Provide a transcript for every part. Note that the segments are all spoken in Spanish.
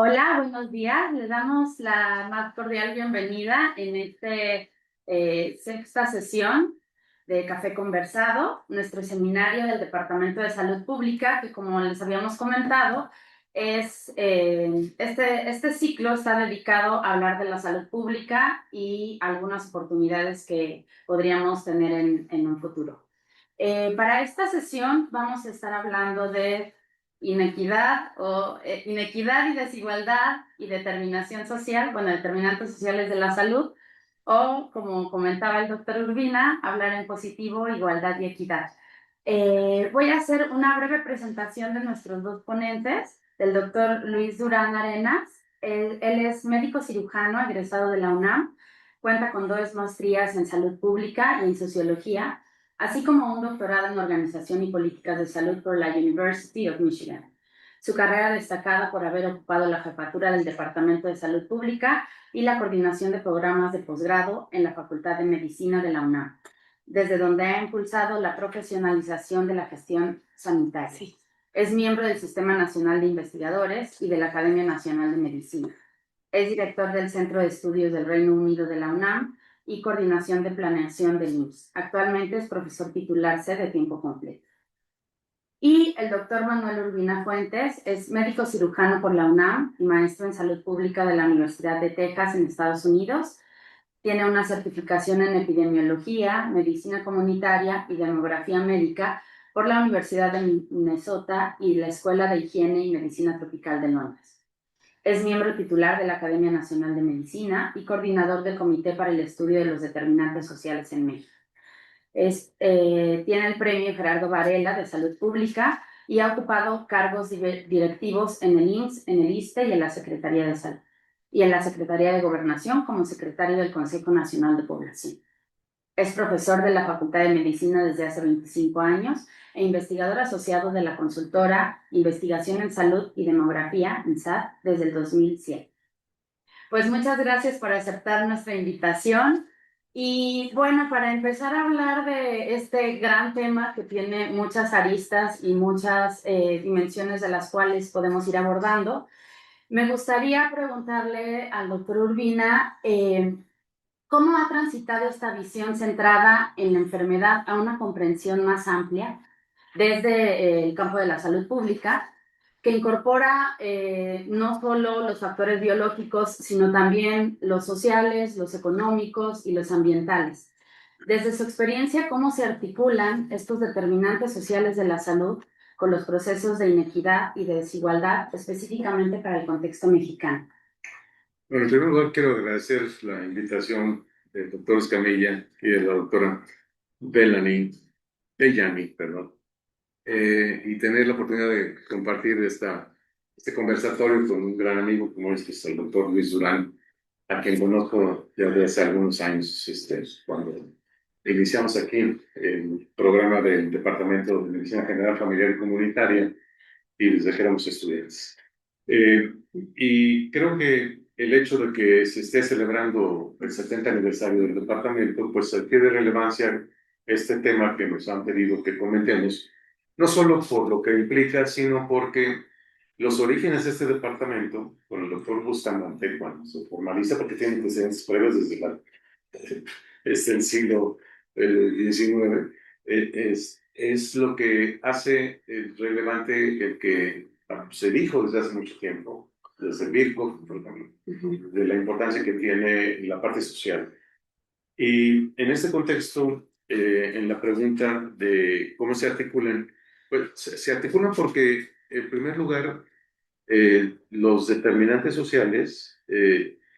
Hola, buenos días. Les damos la más cordial bienvenida en sexta sesión de Café Conversado, nuestro seminario del Departamento de Salud Pública, que como les habíamos comentado, este ciclo está dedicado a hablar de la salud pública y algunas oportunidades que podríamos tener en un futuro. Para esta sesión vamos a estar hablando de inequidad y desigualdad y determinación social, bueno, determinantes sociales de la salud, o como comentaba el doctor Urbina, hablar en positivo, igualdad y equidad. Voy a hacer una breve presentación de nuestros dos ponentes, del doctor Luis Durán Arenas. Él es médico cirujano egresado de la UNAM, cuenta con 2 maestrías en salud pública y en sociología, así como un doctorado en Organización y Políticas de Salud por la University of Michigan. Su carrera destacada por haber ocupado la jefatura del Departamento de Salud Pública y la coordinación de programas de posgrado en la Facultad de Medicina de la UNAM, desde donde ha impulsado la profesionalización de la gestión sanitaria. Sí. Es miembro del Sistema Nacional de Investigadores y de la Academia Nacional de Medicina. Es director del Centro de Estudios del Reino Unido de la UNAM y coordinación de planeación del IMSS. Actualmente es profesor titular C de tiempo completo. Y el doctor Manuel Urbina Fuentes es médico cirujano por la UNAM y maestro en salud pública de la Universidad de Texas en Estados Unidos. Tiene una certificación en epidemiología, medicina comunitaria y demografía médica por la Universidad de Minnesota y la Escuela de Higiene y Medicina Tropical de Londres. Es miembro titular de la Academia Nacional de Medicina y coordinador del Comité para el Estudio de los Determinantes Sociales en México. Tiene el premio Gerardo Varela de Salud Pública y ha ocupado cargos directivos en el IMSS, en el ISSSTE y en la Secretaría de Salud, y en la Secretaría de Gobernación como secretario del Consejo Nacional de Población. Es profesor de la Facultad de Medicina desde hace 25 años e investigador asociado de la consultora Investigación en Salud y Demografía, INSAD, desde el 2007. Pues muchas gracias por aceptar nuestra invitación. Y bueno, para empezar a hablar de este gran tema que tiene muchas aristas y muchas dimensiones de las cuales podemos ir abordando, me gustaría preguntarle al doctor Urbina cómo ha transitado esta visión centrada en la enfermedad a una comprensión más amplia desde el campo de la salud pública, que incorpora no solo los factores biológicos, sino también los sociales, los económicos y los ambientales. Desde su experiencia, ¿cómo se articulan estos determinantes sociales de la salud con los procesos de inequidad y de desigualdad, específicamente para el contexto mexicano? Bueno, en primer lugar, quiero agradecer la invitación del doctor Escamilla y de la doctora Bellamy, perdón, y tener la oportunidad de compartir este conversatorio con un gran amigo como este, es el doctor Luis Durán, a quien conozco ya desde hace algunos años, cuando iniciamos aquí el programa del Departamento de Medicina General, Familiar y Comunitaria, y desde que éramos estudiantes. Y creo que el hecho de que se esté celebrando el 70 aniversario del departamento, pues adquiere relevancia este tema que nos han pedido que comentemos, no solo por lo que implica, sino porque los orígenes de este departamento, con el doctor Bustamante, cuando se formaliza, porque tiene antecedentes previos desde el siglo XIX, es lo que hace relevante el que se dijo desde hace mucho tiempo, desde Virchow, de la importancia que tiene la parte social. Y en este contexto, en la pregunta de cómo se articulan, pues se articulan porque, en primer lugar, los determinantes sociales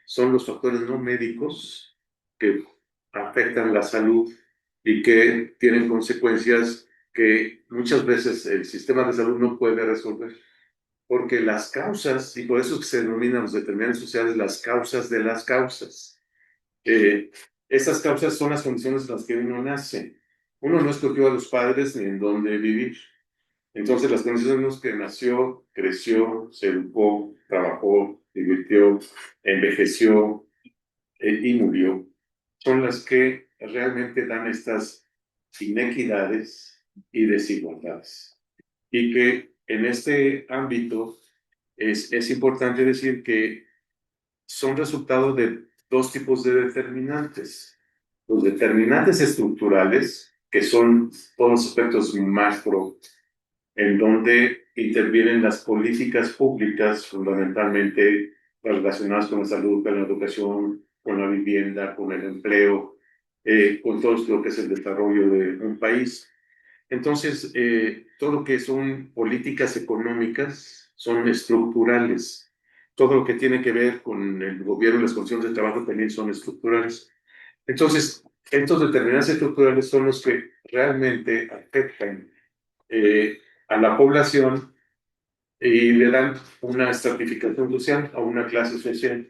son los factores no médicos que afectan la salud y que tienen consecuencias que muchas veces el sistema de salud no puede resolver. Porque las causas, y por eso es que se denominan los determinantes sociales las causas de las causas. Estas causas son las condiciones en las que uno nace. Uno no escogió a los padres ni en dónde vivir. Entonces, las condiciones en las que nació, creció, se educó, trabajó, divirtió, envejeció y murió, son las que realmente dan estas inequidades y desigualdades. Y que en este ámbito es importante decir que son resultado de dos tipos de determinantes. Los determinantes estructurales, que son todos los aspectos macro, en donde intervienen las políticas públicas, fundamentalmente relacionadas con la salud, con la educación, con la vivienda, con el empleo, con todo lo que es el desarrollo de un país. Entonces, todo lo que son políticas económicas son estructurales. Todo lo que tiene que ver con el gobierno y las condiciones de trabajo también son estructurales. Entonces, estos determinantes estructurales son los que realmente afectan a la población y le dan una estratificación social a una clase social.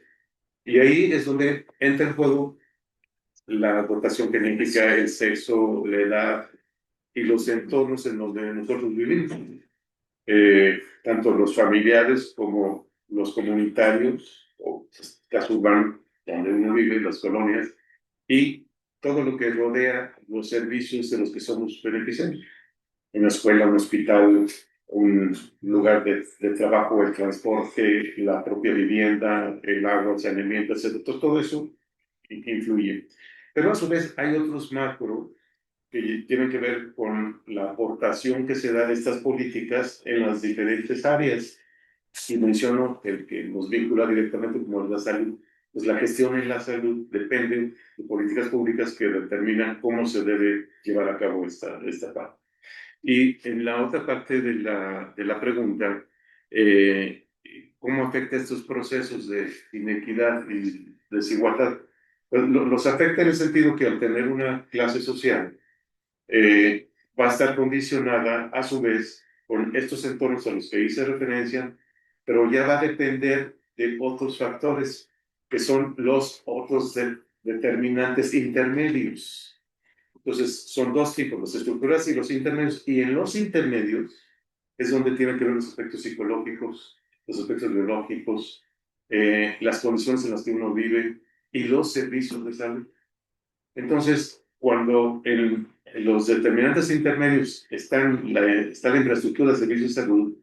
Y ahí es donde entra en juego la dotación genética, el sexo, la edad y los entornos en donde nosotros vivimos. Tanto los familiares como los comunitarios, o caso urbano, donde uno vive, las colonias, y todo lo que rodea los servicios de los que somos beneficiarios. Una escuela, un hospital, un lugar de trabajo, el transporte, la propia vivienda, el agua, el saneamiento, etc. Todo eso influye. Pero a su vez hay otros macro que tienen que ver con la aportación que se da de estas políticas en las diferentes áreas. Y menciono el que nos vincula directamente como la salud. Pues la gestión en la salud depende de políticas públicas que determinan cómo se debe llevar a cabo esta parte. Y en la otra parte de la pregunta, ¿cómo afecta estos procesos de inequidad y desigualdad? Pues los afecta en el sentido que al tener una clase social, va a estar condicionada a su vez con estos entornos a los que hice referencia, pero ya va a depender de otros factores que son los otros determinantes intermedios. Entonces, son dos tipos, las estructuras y los intermedios. Y en los intermedios es donde tienen que ver los aspectos psicológicos, los aspectos biológicos, las condiciones en las que uno vive y los servicios de salud. Entonces, cuando en los determinantes intermedios está la infraestructura de servicios de salud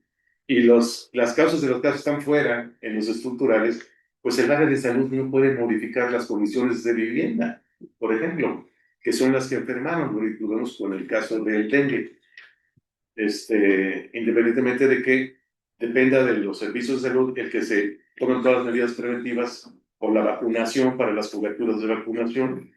y las causas de los casos están fuera, en los estructurales, pues el área de salud no puede modificar las condiciones de vivienda, por ejemplo, que son las que enfermaron, lo vemos con el caso del dengue. Independientemente de que dependa de los servicios de salud el que se tomen todas las medidas preventivas o la vacunación para las coberturas de vacunación,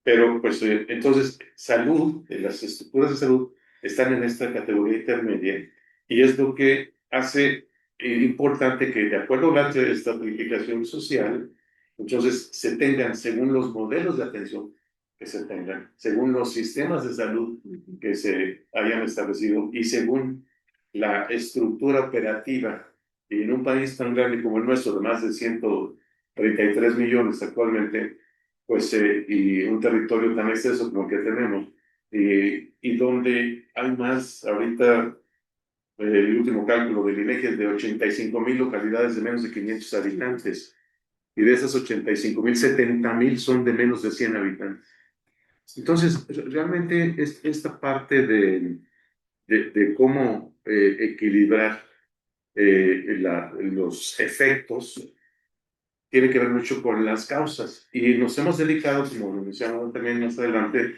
pero pues entonces salud, las estructuras de salud están en esta categoría intermedia y es lo que hace importante que de acuerdo a la estratificación social, entonces se tengan según los modelos de atención que se tengan, según los sistemas de salud que se hayan establecido y según la estructura operativa. Y en un país tan grande como el nuestro, de más de 133 millones actualmente, pues, y un territorio tan extenso como el que tenemos, y donde hay más, ahorita el último cálculo del INEGI es de 85,000 localidades de menos de 500 habitantes, y de esas 85,000, 70,000 son de menos de 100 habitantes. Entonces, realmente esta parte de cómo equilibrar los efectos tiene que ver mucho con las causas. Y nos hemos dedicado, como lo mencionamos también más adelante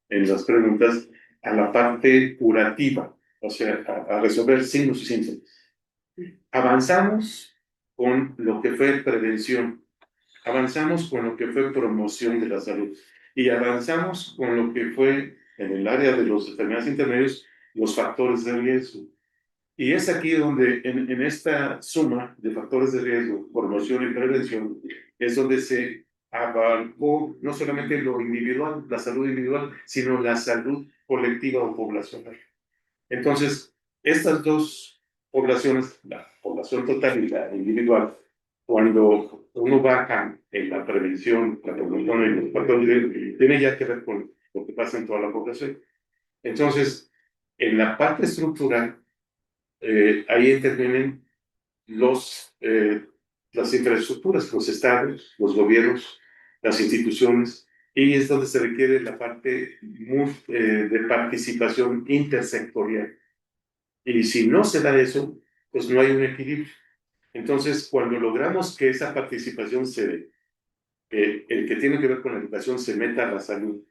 en las preguntas, a la parte curativa, o sea, a resolver signos y síntomas. Avanzamos con lo que fue prevención, avanzamos con lo que fue promoción de la salud y avanzamos con lo que fue en el área de los determinados intermedios, los factores de riesgo. Y es aquí donde, en esta suma de factores de riesgo, promoción y prevención, es donde se abarcó no solamente lo individual, la salud individual, sino la salud colectiva o poblacional. Entonces, estas dos poblaciones, la población total y la individual, cuando uno baja en la prevención, la promoción y los factores de riesgo, tiene ya que ver con lo que pasa en toda la población. Entonces, en la parte estructural, ahí intervienen las infraestructuras, los estados, los gobiernos, las instituciones, y es donde se requiere la parte de participación intersectorial. Y si no se da eso, pues no hay un equilibrio. Entonces, cuando logramos que esa participación se dé, que el que tiene que ver con la educación se meta a la salud,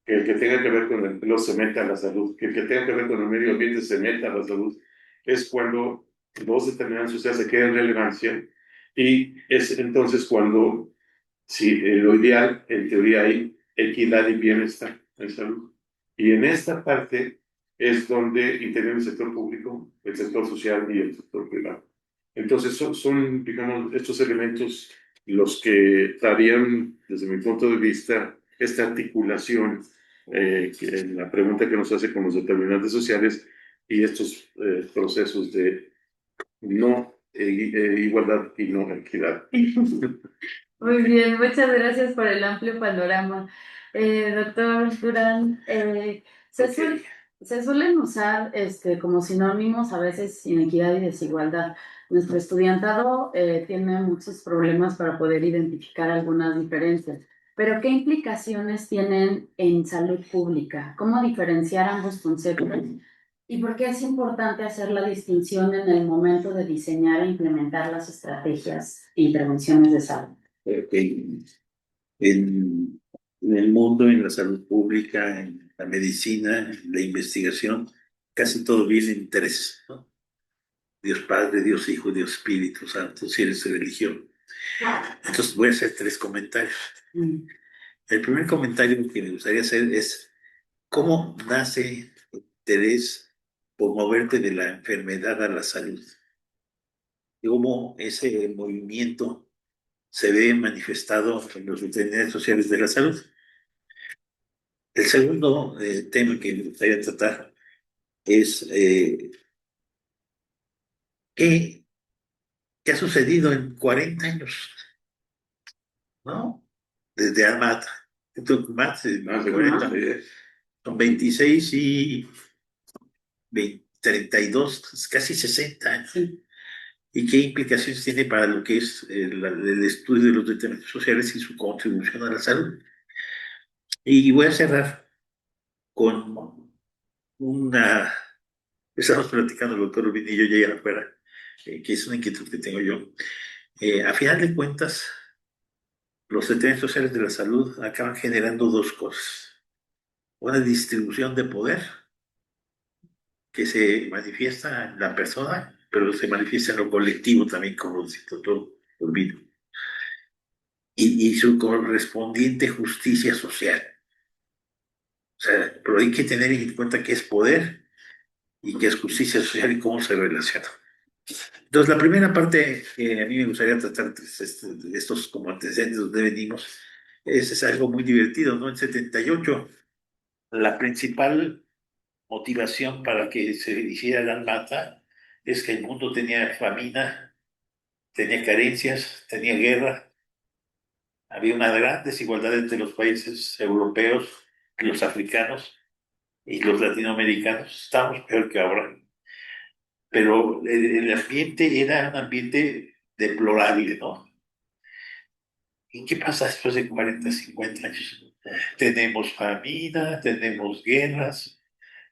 que el que tenga que ver con el empleo se meta a la salud, que el que tenga que ver con el medio ambiente se meta a la salud, es cuando dos determinadas sociedades se quedan en relevancia y es entonces cuando, sí, lo ideal, en teoría hay equidad y bienestar en salud. Y en esta parte es donde interviene el sector público, el sector social y el sector privado. Entonces son, digamos, estos elementos los que darían, desde mi punto de vista, esta articulación, que la pregunta que nos hace con los determinantes sociales y estos procesos de no igualdad y no equidad. Muy bien, muchas gracias por el amplio panorama. Doctor Durán, Ok. se suelen usar como sinónimos a veces inequidad y desigualdad. Nuestro estudiantado tiene muchos problemas para poder identificar algunas diferencias, pero ¿qué implicaciones tienen en salud pública? ¿Cómo diferenciar ambos conceptos? ¿Y por qué es importante hacer la distinción en el momento de diseñar e implementar las estrategias e intervenciones de salud? En el mundo, en la salud pública, en la medicina, en la investigación, casi todo viene en tres, ¿no? Dios Padre, Dios Hijo, Dios Espíritu Santo, si eres de religión. Entonces voy a hacer tres comentarios. El primer comentario que me gustaría hacer es cómo nace el interés por moverte de la enfermedad a la salud. Y cómo ese movimiento se ve manifestado en los determinantes sociales de la salud. El segundo tema que me gustaría tratar es ¿qué, qué ha sucedido en 40 años? ¿No? Desde Armata. Entonces, más de 40, son 26 y 32, casi 60 años. Sí. ¿Y qué implicaciones tiene para lo que es el estudio de los determinantes sociales y su contribución a la salud? Y voy a cerrar con una. Estamos platicando el doctor Rubin y yo ya afuera, que es una inquietud que tengo yo. A final de cuentas, los determinantes sociales de la salud acaban generando dos cosas. Una distribución de poder que se manifiesta en la persona, pero se manifiesta en lo colectivo también, como lo dice el doctor Rubin. Y su correspondiente justicia social. O sea, pero hay que tener en cuenta qué es poder y qué es justicia social y cómo se relaciona. Entonces, la primera parte que a mí me gustaría tratar de estos como antecedentes donde venimos es algo muy divertido, ¿no? En 78, la principal motivación para que se hiciera la mata es que el mundo tenía famina, tenía carencias, tenía guerra, había una gran desigualdad entre los países europeos, los africanos y los latinoamericanos. Estamos peor que ahora. Pero el ambiente era un ambiente deplorable, ¿no? ¿Y qué pasa después de 40, 50 años? Tenemos famina, tenemos guerras,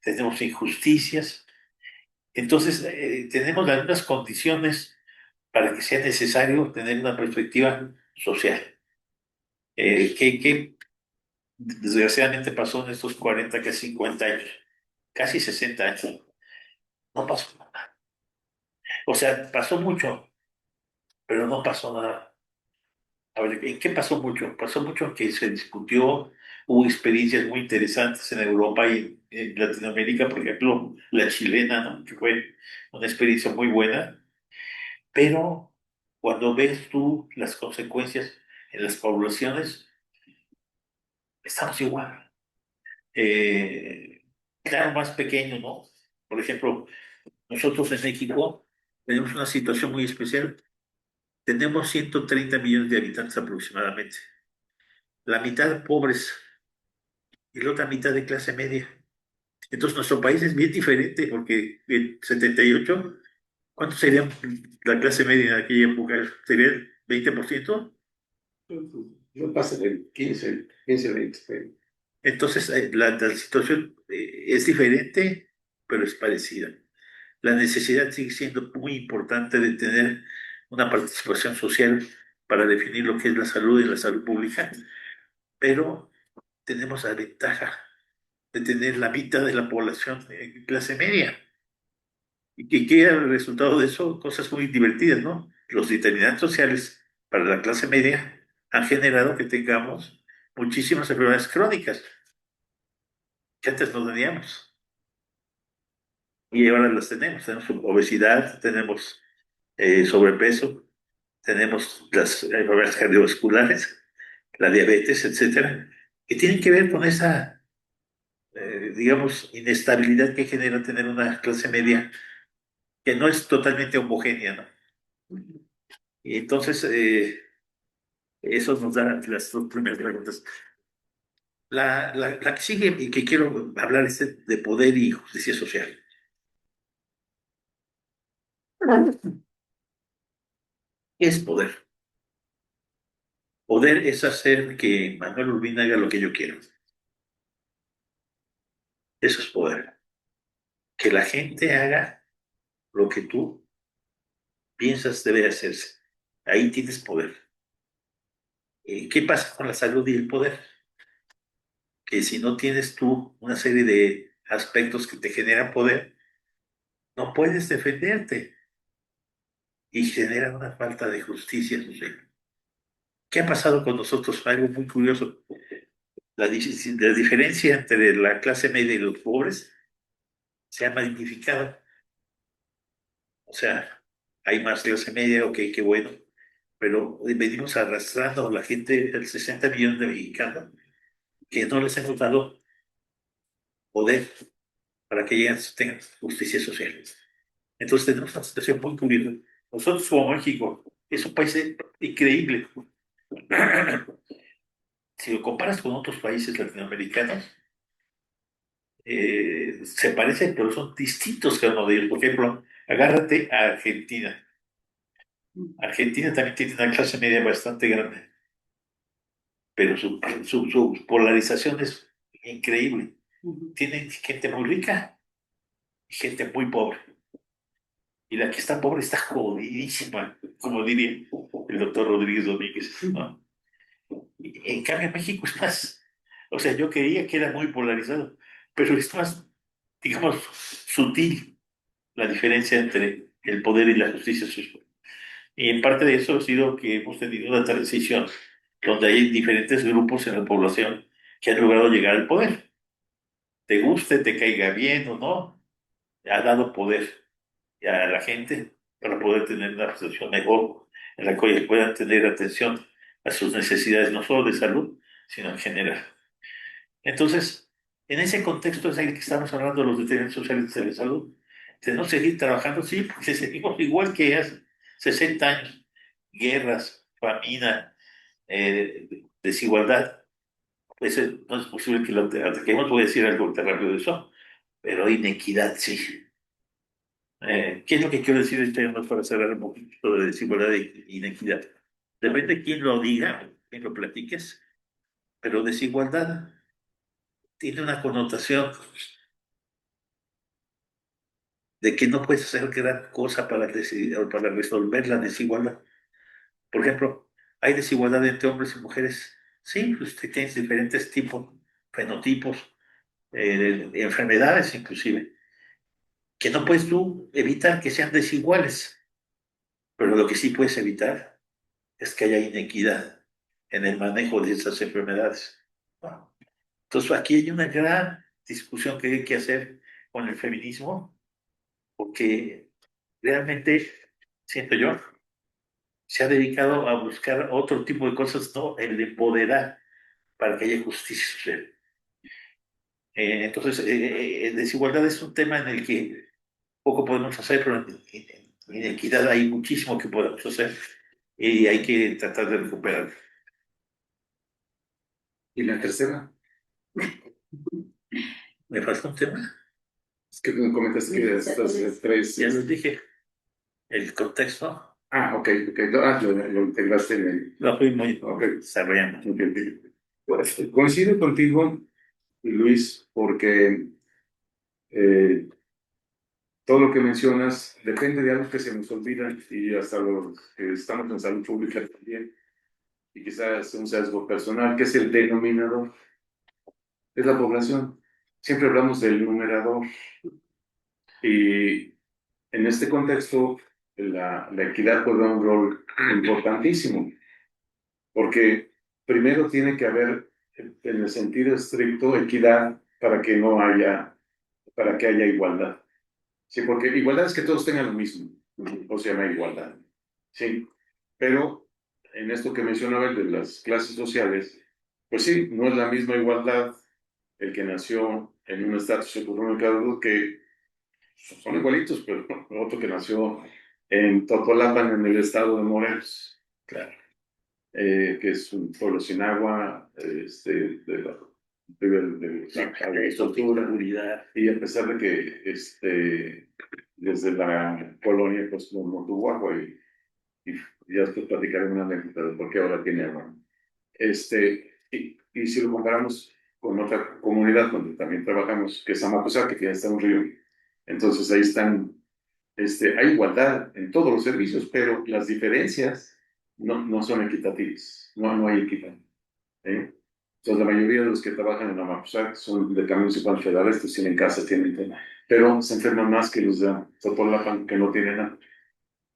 tenemos injusticias. Entonces, tenemos algunas condiciones para que sea necesario tener una perspectiva social. ¿Qué desgraciadamente pasó en estos 40, que 50 años? Casi 60 años. No pasó nada. O sea, pasó mucho, pero no pasó nada. A ver, ¿en qué pasó mucho? Pasó mucho que se discutió, hubo experiencias muy interesantes en Europa y en Latinoamérica, por ejemplo, la chilena, ¿no? Que fue una experiencia muy buena, pero cuando ves tú las consecuencias en las poblaciones, estamos igual. Claro, más pequeño, ¿no? Por ejemplo, nosotros en México tenemos una situación muy especial. Tenemos 130 millones de habitantes aproximadamente. La mitad pobres y la otra mitad de clase media. Entonces nuestro país es bien diferente porque en 78, ¿cuánto sería la clase media en aquella época? ¿Sería el 20%? No pasa del 15, 20. Entonces la situación es diferente, pero es parecida. La necesidad sigue siendo muy importante de tener una participación social para definir lo que es la salud y la salud pública, pero tenemos la ventaja de tener la mitad de la población en clase media. ¿Y qué es el resultado de eso? Cosas muy divertidas, ¿no? Los determinantes sociales para la clase media han generado que tengamos muchísimas enfermedades crónicas que antes no teníamos. Y ahora las tenemos. Tenemos obesidad, tenemos sobrepeso, tenemos las enfermedades cardiovasculares, la diabetes, etcétera, que tienen que ver con esa, digamos, inestabilidad que genera tener una clase media que no es totalmente homogénea, ¿no? Y entonces, eso nos da las dos primeras preguntas. La que sigue y que quiero hablar es de poder y justicia social. ¿Qué es poder? Poder es hacer que Manuel Urbina haga lo que yo quiero. Eso es poder. Que la gente haga lo que tú piensas debe hacerse. Ahí tienes poder. ¿Qué pasa con la salud y el poder? Que si no tienes tú una serie de aspectos que te generan poder, no puedes defenderte y generan una falta de justicia social. ¿Qué ha pasado con nosotros? Algo muy curioso. La diferencia entre la clase media y los pobres se ha magnificado. O sea, hay más clase media, ok, qué bueno, pero venimos arrastrando a la gente, el 60 millones de mexicanos, que no les hemos dado poder para que ellas tengan justicia social. Entonces tenemos una situación muy curiosa. Nosotros como México, es un país increíble. Si lo comparas con otros países latinoamericanos, se parecen, pero son distintos cada uno de ellos. Por ejemplo, agárrate a Argentina. Argentina también tiene una clase media bastante grande, pero su polarización es increíble. Tienen gente muy rica y gente muy pobre. Y la que está pobre está jodidísima, como diría el doctor Rodríguez Domínguez, ¿no? En cambio, México es más, o sea, yo creía que era muy polarizado, pero es más, digamos, sutil la diferencia entre el poder y la justicia social. Y en parte de eso ha sido que hemos tenido una transición donde hay diferentes grupos en la población que han logrado llegar al poder. Te guste, te caiga bien o no, ha dado poder a la gente para poder tener una situación mejor en la que puedan tener atención a sus necesidades, no solo de salud, sino en general. Entonces, en ese contexto es el que estamos hablando de los determinantes sociales de la salud. Tenemos que seguir trabajando, sí, porque seguimos igual que hace 60 años. Guerras, famina, desigualdad. Pues no es posible que lo ataquemos. Voy a decir algo rápido de eso, pero inequidad, sí. ¿Qué es lo que quiero decir este año para cerrar un poquito de desigualdad e inequidad? Depende de quién lo diga, quién lo platiques, pero desigualdad tiene una connotación de que no puedes hacer gran cosa para, para resolver la desigualdad. Por ejemplo, hay desigualdad entre hombres y mujeres. Sí, pues tienes diferentes tipos, fenotipos, de enfermedades inclusive, que no puedes tú evitar que sean desiguales, pero lo que sí puedes evitar es que haya inequidad en el manejo de esas enfermedades. ¿No? Entonces aquí hay una gran discusión que hay que hacer con el feminismo, porque realmente, siento yo, se ha dedicado a buscar otro tipo de cosas, no el de empoderar para que haya justicia social. Entonces, desigualdad es un tema en el que poco podemos hacer, pero en inequidad hay muchísimo que podemos hacer y hay que tratar de recuperar. ¿Y la tercera? ¿Me falta un tema? Es que me comentaste que estas tres. Ya les dije, el contexto Ah, ok, ok. Lo integraste en el. lo fui muy Ok, desarrollando. ok, ok. Pues, coincido contigo, Luis, porque eh, todo lo que mencionas depende de algo que se nos olvida y hasta los que estamos en salud pública también, y quizás un sesgo personal, que es el denominador, es la población. Siempre hablamos del numerador y en este contexto la equidad juega un rol importantísimo, porque primero tiene que haber, en el sentido estricto, equidad para que haya igualdad. Sí, porque igualdad es que todos tengan lo mismo, o se llama igualdad. Sí, pero en esto que mencionaba el de las clases sociales, pues sí, no es la misma igualdad el que nació en un estatus económico que son igualitos, pero otro que nació en Totolapan, en el estado de Morelos, claro, que es un pueblo sin agua, de la agricultura, y a pesar de que desde la colonia pues no tuvo agua y ya después platicaré una anécdota de por qué ahora tiene agua. Y si lo comparamos con otra comunidad donde también trabajamos, que es Amacuzac, que ya está un río, entonces ahí están, hay igualdad en todos los servicios, pero las diferencias no son equitativas, no hay equidad. ¿Eh? Entonces, la mayoría de los que trabajan en Amacuzac son de caminos y pan federales, pues tienen casas, tienen tema, pero se enferman más que los de Totolapan, que no tienen nada,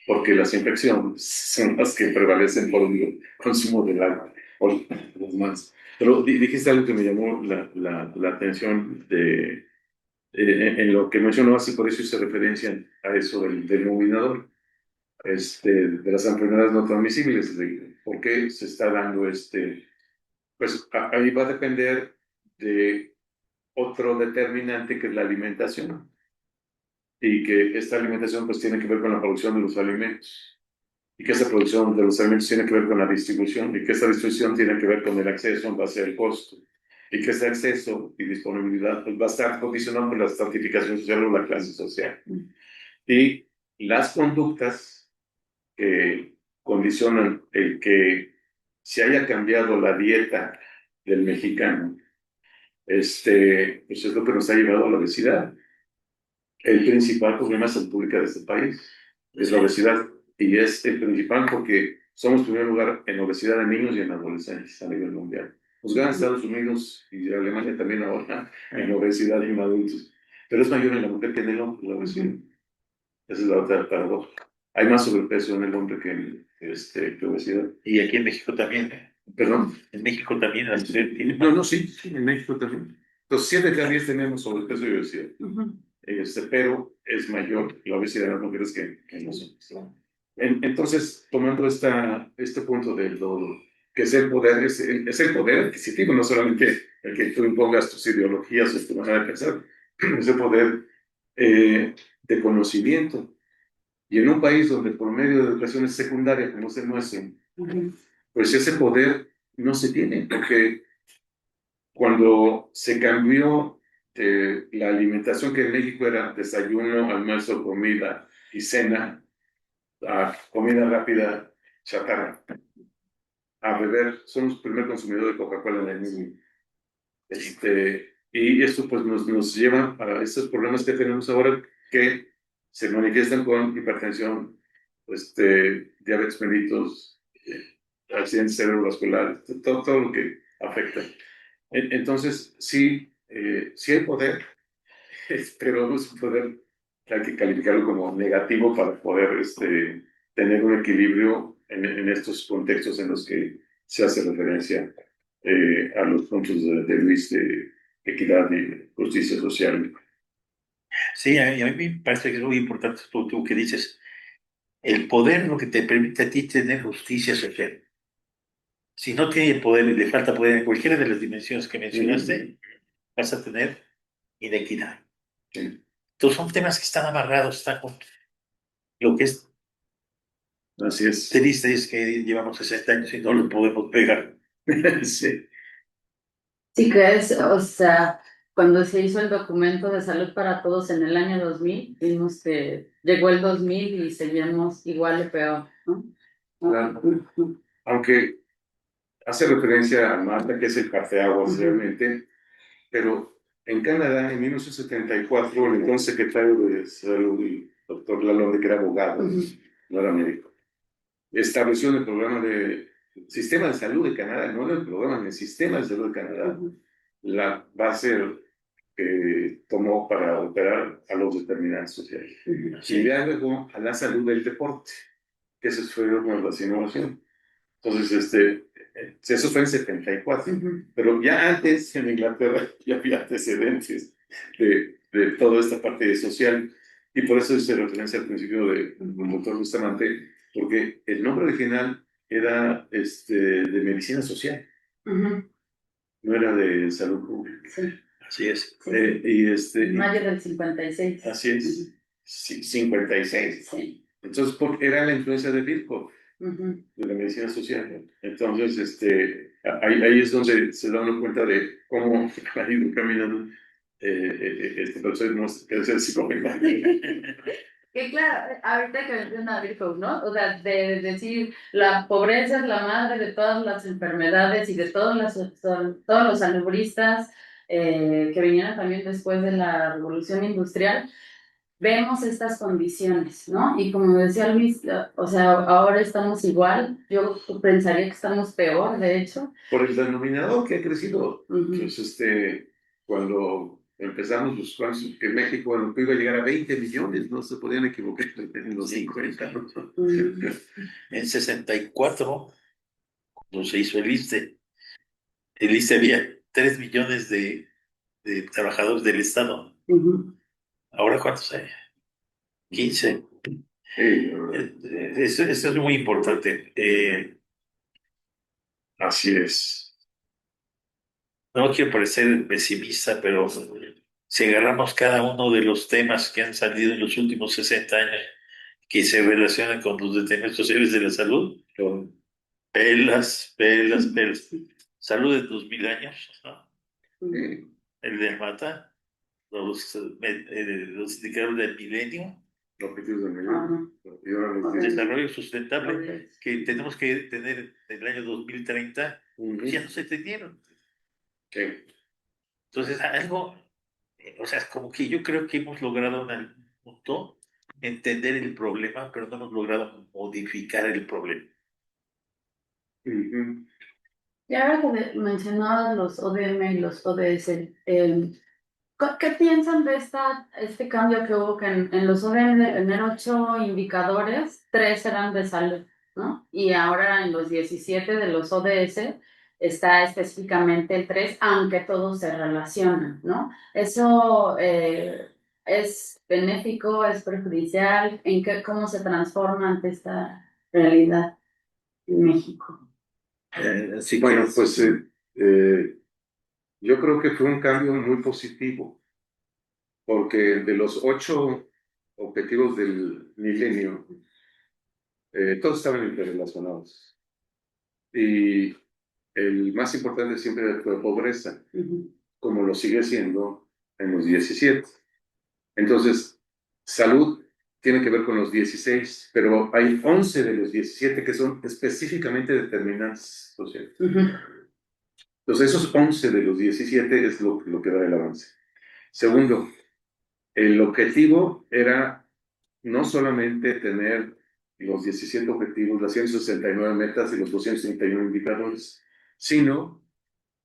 porque las infecciones son las que prevalecen por el consumo del agua o los más. Pero dijiste algo que me llamó la atención en lo que mencionabas y por eso hice referencia a eso del denominador, de las enfermedades no transmisibles, de por qué se está dando pues ahí va a depender de otro determinante que es la alimentación y que esta alimentación pues tiene que ver con la producción de los alimentos y que esa producción de los alimentos tiene que ver con la distribución y que esa distribución tiene que ver con el acceso en base al costo y que ese acceso y disponibilidad pues, va a estar condicionado por la estratificación social o la clase social y las conductas que condicionan el que se haya cambiado la dieta del mexicano, pues es lo que nos ha llevado a la obesidad. El principal problema de salud pública de este país es la obesidad y es el principal porque somos primer lugar en obesidad en niños y en adolescentes a nivel mundial. Nos ganan Estados Unidos y Alemania también ahora en obesidad en adultos, pero es mayor en la mujer que en el hombre la obesidad. Esa es la otra paradoja. Hay más sobrepeso en el hombre que en que obesidad. Y aquí en México también. Perdón. En México también la mujer tiene No, no, sí, en México también. Entonces, 7 de cada 10 tenemos sobrepeso y obesidad. Pero es mayor la obesidad en las mujeres que en los hombres. Entonces, tomando este punto de lo que es el poder, es el poder adquisitivo, no solamente el que tú impongas tus ideologías o tu manera de pensar, es el poder de conocimiento. Y en un país donde por medio de educación es secundaria, como es el nuestro, pues ese poder no se tiene, porque cuando se cambió la alimentación que en México era desayuno, almuerzo, comida y cena, a comida rápida, chatarra, a beber, somos el primer consumidor de Coca-Cola en el mundo. Y esto pues nos lleva a estos problemas que tenemos ahora que se manifiestan con hipertensión, diabetes mellitus, accidentes cerebrovasculares, todo lo que afecta. Entonces, sí, sí hay poder, pero no es un poder que hay que calificarlo como negativo para poder tener un equilibrio en estos contextos en los que se hace referencia a los puntos de Luis de equidad y justicia social. Sí, a mí me parece que es muy importante tú que dices, el poder es lo que te permite a ti tener justicia social. Si no tiene poder y le falta poder en cualquiera de las dimensiones que mencionaste, vas a tener inequidad. Sí. Entonces son temas que están amarrados, está con lo que es Así es. triste es que llevamos 60 años y no lo podemos pegar. Sí. Sí, que es, o sea, cuando se hizo el documento de salud para todos en el año 2000, vimos que llegó el 2000 y seguíamos igual o peor, ¿no? Claro. Aunque hace referencia a Marta, que es el parteaguas realmente, pero En Canadá, en 1974, el entonces secretario de Salud, el doctor Lalonde, que era abogado, no era médico, estableció en el programa de Sistema de Salud de Canadá, no en el programa, en el Sistema de Salud de Canadá, la base que tomó para operar a los determinantes sociales. Y ya luego a la salud del deporte, que eso fue una de las innovaciones. Entonces, eso fue en 74, pero ya antes en Inglaterra ya había antecedentes de toda esta parte social, y por eso hice referencia al principio del doctor Bustamante, porque el nombre original era de medicina social, no era de salud pública. Sí. Así es. En mayo del 56. Así es, sí, 56. Sí. Entonces, era la influencia de Virchow, de la medicina social. Entonces, ahí es donde se da uno cuenta de cómo ha ido caminando este proceso que es el psicólogo. Que claro, ahorita que menciona a Virchow, ¿no? O sea, de decir, la pobreza es la madre de todas las enfermedades y de todos los salubristas que vinieron también después de la Revolución Industrial, vemos estas condiciones, ¿no? Y como decía Luis, o sea, ahora estamos igual, yo pensaría que estamos peor, de hecho. Por el denominador que ha crecido, pues, cuando empezamos los planes, que México, bueno, que iba a llegar a 20 millones, no se podían equivocar en los 50, ¿no? En 64, cuando se hizo el ISSSTE había 3 millones de trabajadores del Estado. ¿Ahora cuántos hay? 15. Eso es muy importante. Así es. No quiero parecer pesimista, pero si agarramos cada uno de los temas que han salido en los últimos 60 años que se relacionan con los determinantes sociales de la salud, con pelas. Salud de 2000 años, ¿no? El del Mata, los indicadores del milenio, Objetivos del milenio. Y ahora los desarrollo sustentable, que tenemos que tener en el año 2030, ya no se tenieron. Entonces, algo, o sea, como que yo creo que hemos logrado en algún punto entender el problema, pero no hemos logrado modificar el problema. Y ahora que mencionabas los ODM y los ODS, ¿qué piensan de este cambio que hubo? Que en los ODM tener 8 indicadores, 3 eran de salud, ¿no? Y ahora en los 17 de los ODS está específicamente el 3, aunque todos se relacionan, ¿no? Eso es benéfico, es perjudicial, ¿cómo se transforma ante esta realidad en México? Bueno, pues yo creo que fue un cambio muy positivo, porque de los 8 objetivos del milenio, todos estaban interrelacionados. Y el más importante siempre fue pobreza, como lo sigue siendo en los 17. Entonces, salud tiene que ver con los 16, pero hay 11 de los 17 que son específicamente determinantes sociales. Entonces, esos 11 de los 17 es lo que da el avance. Segundo, el objetivo era no solamente tener los 17 objetivos, las 169 metas y los 231 indicadores, sino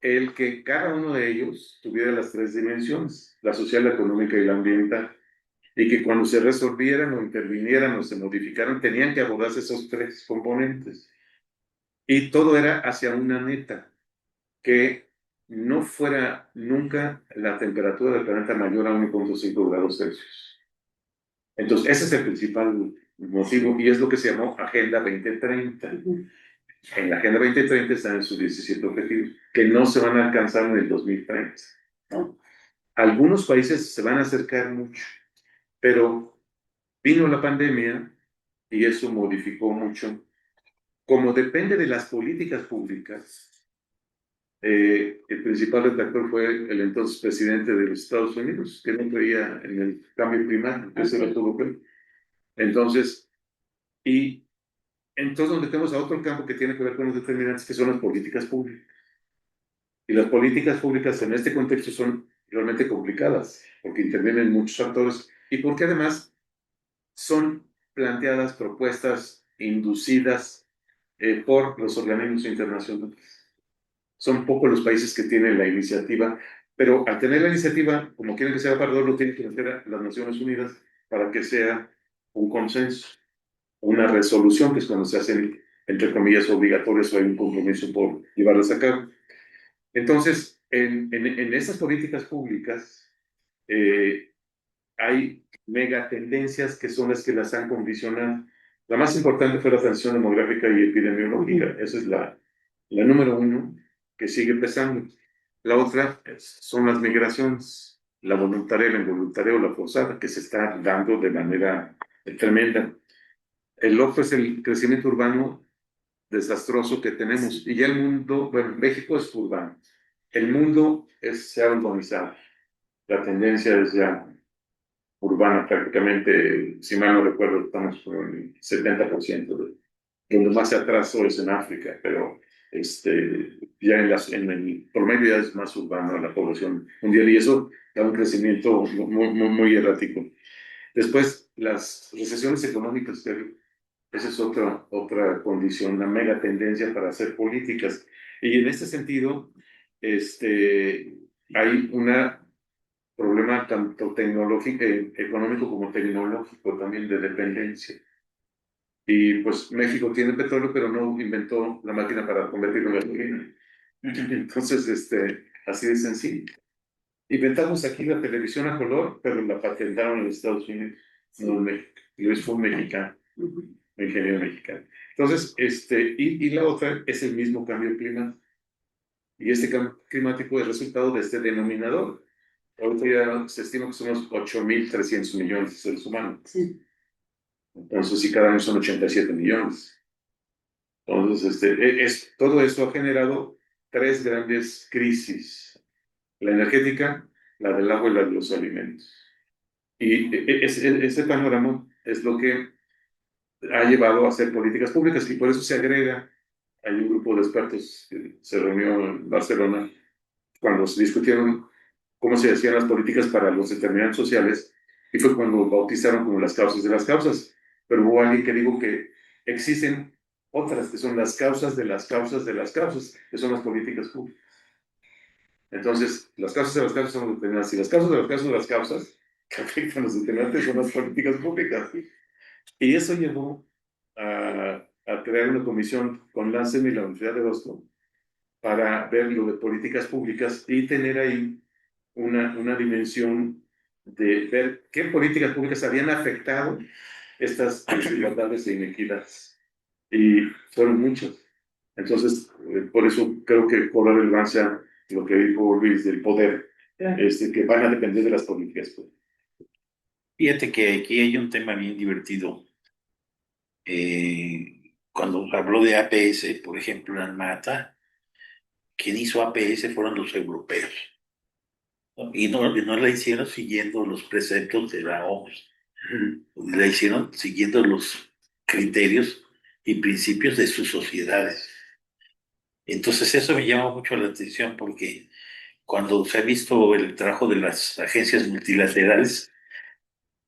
el que cada uno de ellos tuviera las 3 dimensiones, la social, la económica y la ambiental, y que cuando se resolvieran o intervinieran o se modificaran, tenían que abordarse esos 3 componentes. Y todo era hacia una meta, que no fuera nunca la temperatura del planeta mayor a 1,5 grados Celsius. Entonces, ese es el principal motivo y es lo que se llamó Agenda 2030. En la Agenda 2030 están en sus 17 objetivos, que no se van a alcanzar en el 2030. Algunos países se van a acercar mucho, pero vino la pandemia y eso modificó mucho. Como depende de las políticas públicas, el principal detractor fue el entonces presidente de los Estados Unidos, que no creía en el cambio climático, que se lo tuvo que. Entonces, donde tenemos a otro campo que tiene que ver con los determinantes, que son las políticas públicas. Y las políticas públicas en este contexto son realmente complicadas, porque intervienen muchos factores y porque además son planteadas propuestas inducidas por los organismos internacionales. Son pocos los países que tienen la iniciativa, pero al tener la iniciativa, como quieren que sea perdedor, lo tienen que meter a las Naciones Unidas para que sea un consenso, una resolución, que es cuando se hacen, entre comillas, obligatorias o hay un compromiso por llevarlas a cabo. Entonces, en estas políticas públicas eh, hay megatendencias que son las que las han condicionado. La más importante fue la transición demográfica y epidemiológica. Esa es la número uno que sigue pesando. La otra son las migraciones, la voluntaria, la involuntaria o la forzada, que se está dando de manera tremenda. El otro es el crecimiento urbano desastroso que tenemos. Y ya el mundo, bueno, México es urbano. El mundo se ha urbanizado. La tendencia es ya urbana prácticamente, si mal no recuerdo, estamos con el 70%. Donde más se atrasó es en África, pero ya en el promedio ya es más urbana la población mundial y eso da un crecimiento muy errático. Después, las recesiones económicas, esa es otra condición, una mega tendencia para hacer políticas. Y en este sentido, hay una problema tanto tecnológico, económico como tecnológico también de dependencia. Y pues México tiene petróleo, pero no inventó la máquina para convertirlo en gasolina. Entonces, así de sencillo. Inventamos aquí la televisión a color, pero la patentaron en Estados Unidos, no en México. Luis fue un mexicano, un ingeniero mexicano. Entonces, y la otra es el mismo cambio climático. Y este cambio climático es resultado de este denominador. Ahorita ya se estima que somos 8.300 millones de seres humanos. Sí. Entonces, sí, cada año son 87 millones. Entonces, todo esto ha generado tres grandes crisis: la energética, la del agua y la de los alimentos. Y ese panorama es lo que ha llevado a hacer políticas públicas y por eso se agrega, hay un grupo de expertos que se reunió en Barcelona cuando se discutieron cómo se hacían las políticas para los determinantes sociales, y fue cuando bautizaron como las causas de las causas. Pero hubo alguien que dijo que existen otras que son las causas de las causas de las causas, que son las políticas públicas. Entonces, las causas de las causas son los determinantes, y las causas de las causas de las causas que afectan a los determinantes son las políticas públicas. Y eso llevó a crear una comisión con la ANSEM y la Universidad de Boston para ver lo de políticas públicas y tener ahí una dimensión de ver qué políticas públicas habían afectado estas desigualdades e inequidades. Y fueron muchas. Entonces, por eso creo que cobra relevancia lo que dijo Luis del poder, que van a depender de las políticas públicas. Fíjate que aquí hay un tema bien divertido. Cuando habló de APS, por ejemplo, en Mata, quien hizo APS fueron los europeos, ¿no? Y no la hicieron siguiendo los preceptos de la OMS, la hicieron siguiendo los criterios y principios de sus sociedades. Entonces eso me llama mucho la atención porque cuando se ha visto el trabajo de las agencias multilaterales,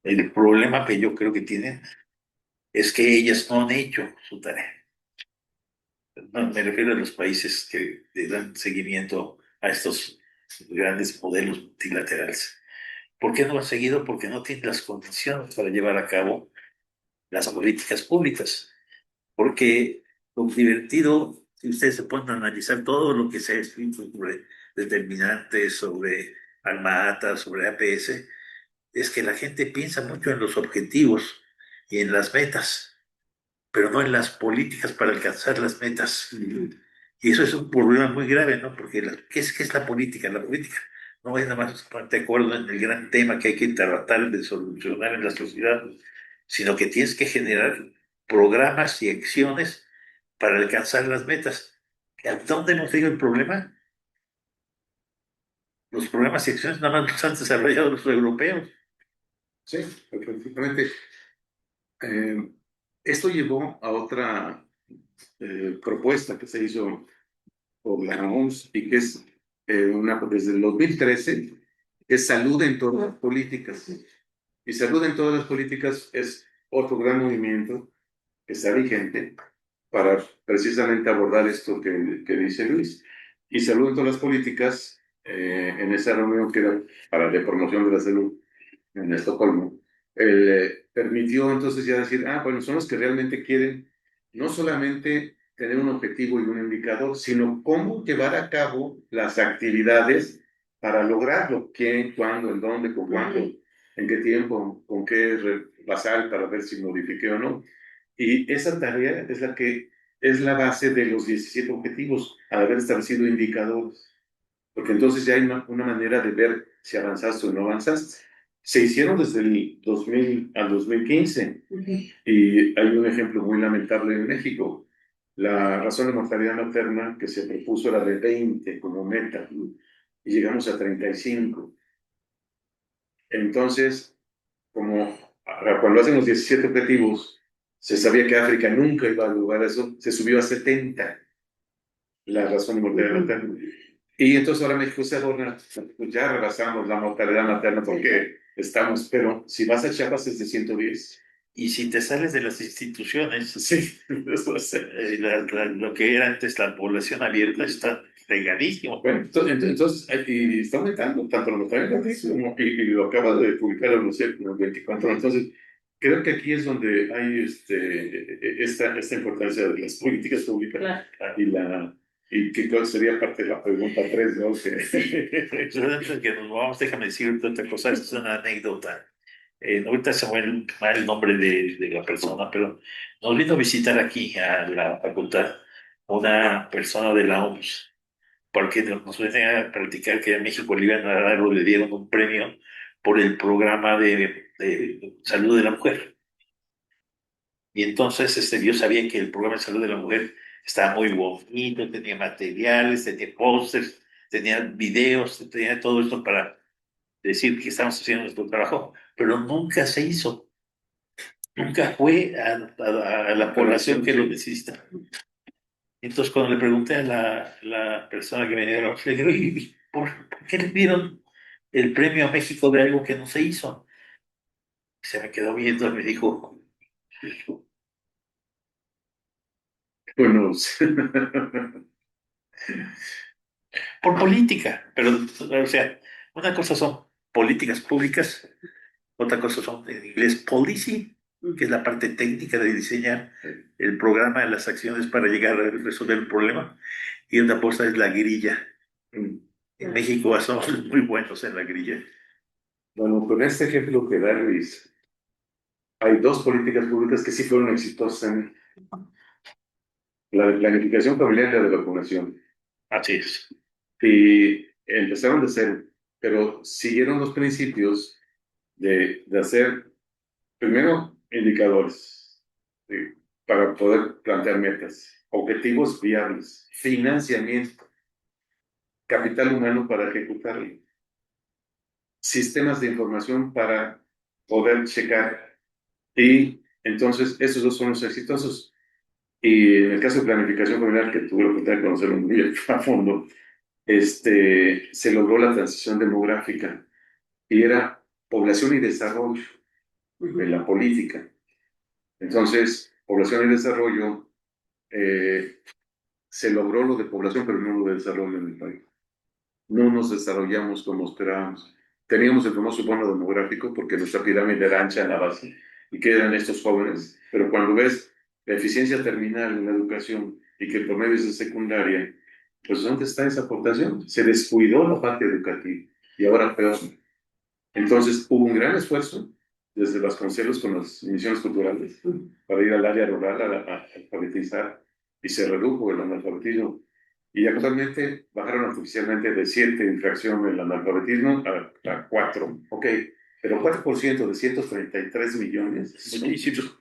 el problema que yo creo que tienen es que ellas no han hecho su tarea. No, me refiero a los países que le dan seguimiento a estos grandes modelos multilaterales. ¿Por qué no lo han seguido? Porque no tienen las condiciones para llevar a cabo las políticas públicas. Porque lo divertido, si ustedes se ponen a analizar todo lo que se ha escrito sobre determinantes, sobre Alma-Ata, sobre APS, es que la gente piensa mucho en los objetivos y en las metas, pero no en las políticas para alcanzar las metas. Y eso es un problema muy grave, ¿no? Porque ¿qué es la política? La política no es nada más ponerte de acuerdo en el gran tema que hay que tratar de solucionar en la sociedad, sino que tienes que generar programas y acciones para alcanzar las metas. ¿A dónde hemos tenido el problema? Los programas y acciones nada más los han desarrollado los europeos. Sí, efectivamente. Eh, Esto llevó a otra propuesta que se hizo por la OMS y que es desde el 2013 es salud en todas las políticas. Y salud en todas las políticas es otro gran movimiento que está vigente para precisamente abordar esto que dice Luis. Y salud en todas las políticas, en esa reunión que era para de promoción de la salud en Estocolmo, permitió entonces ya decir, bueno, son los que realmente quieren no solamente tener un objetivo y un indicador, sino cómo llevar a cabo las actividades para lograrlo, quién, cuándo, en dónde, con cuánto, en qué tiempo, con qué basal para ver si modifique o no. Y esa tarea es la que es la base de los 17 objetivos, al haber establecido indicadores. Porque entonces ya hay una manera de ver si avanzaste o no avanzaste. Se hicieron desde el 2000 al 2015 y hay un ejemplo muy lamentable en México. La razón de mortalidad materna que se propuso era de 20 como meta y llegamos a 35. Entonces, como cuando hacen los 17 objetivos, se sabía que África nunca iba a lograr eso, se subió a 70 la razón de mortalidad materna. Y entonces ahora México se adorna, pues ya rebasamos la mortalidad materna porque estamos, pero si vas a Chiapas es de 110. Y si te sales de las instituciones, Sí, eso es. lo que era antes la población abierta está regadísimo. Bueno, entonces y está aumentando tanto la mortalidad como, y lo acaba de publicar el UNICEF en el 24. Entonces, creo que aquí es donde hay esta importancia de las políticas públicas y la y que sería parte de la pregunta 3, ¿no? Antes de que nos vamos, déjame decirte otra cosa, es una anécdota. Ahorita se me va el nombre de la persona, pero nos vino a visitar aquí a la facultad una persona de la OMS, porque nos venía a platicar que en México le iban a dar o le dieron un premio por el programa de salud de la mujer. Y entonces yo sabía que el programa de salud de la mujer estaba muy bonito, tenía materiales, tenía pósters, tenía videos, tenía todo esto para decir que estamos haciendo nuestro trabajo, pero nunca se hizo, nunca fue a la población que lo necesita. Entonces cuando le pregunté a la persona que venía, le digo, ¿y por qué le dieron el premio a México de algo que no se hizo? Se me quedó viendo y me dijo, Bueno, por política, pero o sea, una cosa son políticas públicas, otra cosa son en inglés policy, que es la parte técnica de diseñar el programa, las acciones para llegar a resolver el problema, y otra cosa es la grilla. En México somos muy buenos en la grilla. bueno, con este ejemplo que da Luis, hay dos políticas públicas que sí fueron exitosas en la de planificación familiar y la de vacunación. Así es. Y empezaron de cero, pero siguieron los principios de hacer, primero, indicadores ¿sí? Para poder plantear metas, objetivos viables, financiamiento, capital humano para ejecutarlo, sistemas de información para poder checar. Y entonces, esos dos son los exitosos. Y en el caso de planificación familiar, que tuve la oportunidad de conocerlo muy a fondo, se logró la transición demográfica y era población y desarrollo de la política. Entonces, población y desarrollo, se logró lo de población, pero no lo de desarrollo en el país. No nos desarrollamos como esperábamos. Teníamos el famoso bono demográfico porque nuestra pirámide era ancha en la base y quedan estos jóvenes, pero cuando ves la eficiencia terminal en la educación y que el promedio es de secundaria, pues ¿dónde está esa aportación? Se descuidó la parte educativa y ahora peor. Entonces hubo un gran esfuerzo desde Vasconcelos con las misiones culturales para ir al área rural a alfabetizar y se redujo el analfabetismo. Y actualmente bajaron artificialmente de 7 infracción el analfabetismo a 4. Ok, pero 4% de 133 millones es muchísimo.